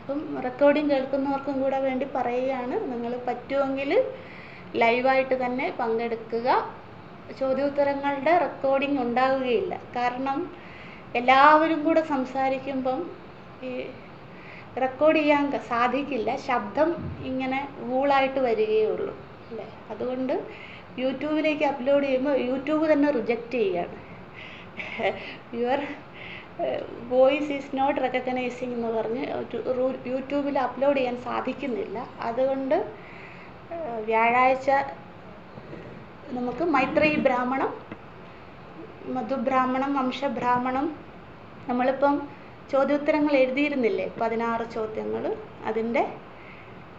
അപ്പം റെക്കോർഡിങ് കേൾക്കുന്നവർക്കും കൂടെ വേണ്ടി പറയുകയാണ്, നിങ്ങൾ പറ്റുമെങ്കിൽ ലൈവായിട്ട് തന്നെ പങ്കെടുക്കുക. ചോദ്യോത്തരങ്ങളുടെ റെക്കോർഡിങ് ഉണ്ടാവുകയില്ല, കാരണം എല്ലാവരും കൂടെ സംസാരിക്കുമ്പം ഈ റെക്കോർഡ് ചെയ്യാൻ സാധിക്കില്ല, ശബ്ദം ഇങ്ങനെ വൂളായിട്ട് വരികയുള്ളൂ അല്ലേ. അതുകൊണ്ട് യൂട്യൂബിലേക്ക് അപ്ലോഡ് ചെയ്യുമ്പോൾ യൂട്യൂബ് തന്നെ റിജക്റ്റ് ചെയ്യുകയാണ്. Your voice is not recognising എന്ന് പറഞ്ഞ് യൂട്യൂബിൽ അപ്ലോഡ് ചെയ്യാൻ സാധിക്കുന്നില്ല. അതുകൊണ്ട് വ്യാഴാഴ്ച നമുക്ക് മൈത്രേയി ബ്രാഹ്മണം, മധുബ്രാഹ്മണം, വംശബ്രാഹ്മണം, നമ്മളിപ്പം ചോദ്യോത്തരങ്ങൾ എഴുതിയിരുന്നില്ലേ 16 ചോദ്യങ്ങൾ, അതിൻ്റെ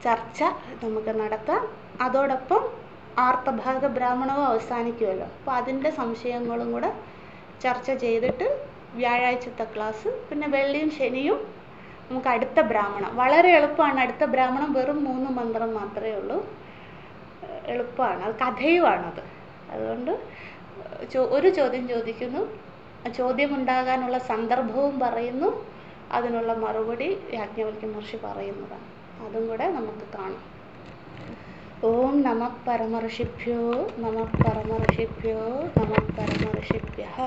ചർച്ച നമുക്ക് നടത്താം. അതോടൊപ്പം ആർത്തഭാഗ ബ്രാഹ്മണവും അവസാനിക്കുമല്ലോ, അപ്പോൾ അതിൻ്റെ സംശയങ്ങളും കൂടെ ചർച്ച ചെയ്തിട്ട് വ്യാഴാഴ്ചത്തെ ക്ലാസ്, പിന്നെ വെള്ളിയും ശനിയും നമുക്ക് അടുത്ത ബ്രാഹ്മണം. വളരെ എളുപ്പമാണ് അടുത്ത ബ്രാഹ്മണം, വെറും 3 മന്ത്രം മാത്രമേ ഉള്ളൂ, എളുപ്പമാണ്, അത് കഥയുമാണത്. അതുകൊണ്ട് ഒരു ചോദ്യം ചോദിക്കുന്നു, ചോദ്യമുണ്ടാകാനുള്ള സന്ദർഭവും പറയുന്നു, അതിനുള്ള മറുപടി യാജ്ഞവൽക്യ മഹർഷി പറയുന്നതാണ്. അതും കൂടെ നമുക്ക് കാണാം. ഓം നമഃ പരമർഷിഭ്യോ നമഃ പരമർഷിഭ്യോ നമഃ പരമർഷിഭ്യഃ.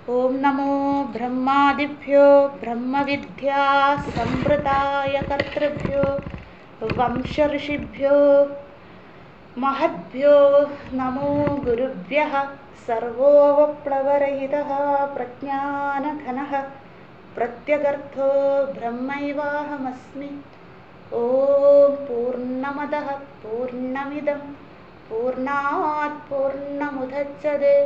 ഓം നമോ ബ്രഹ്മാദിഭ്യോ ബ്രഹ്മവിദ്യാ സംവൃതായ കർത്തൃഭ്യോ വംശഋഷിഭ്യോ മഹദ്ഭ്യോ നമോ ഗുരുഭ്യഃ. സർവോപപ്ലവരഹിതഃ പ്രജ്ഞാനഘനഃ പ്രത്യഗർത്ഥോ ബ്രഹ്മൈവാഹമസ്മി. ഓം പൂർണ്ണമദഃ പൂർണ്ണമിദം പൂർണ്ണാത് പൂർണ്ണമുദച്യത്തെ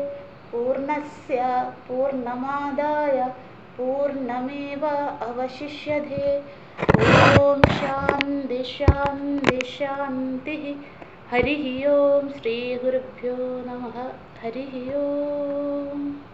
പൂർണ്ണസ്യ പൂർണ്ണമാദായ പൂർണ്ണമേവ അവശിഷ്യത്തെ. ഓം ശാന്തി ശാന്തി ശാന്തി. ഹരി ഓം. ശ്രീ ഗുരുഭ്യോ നമഃ. ഹരി ഓം.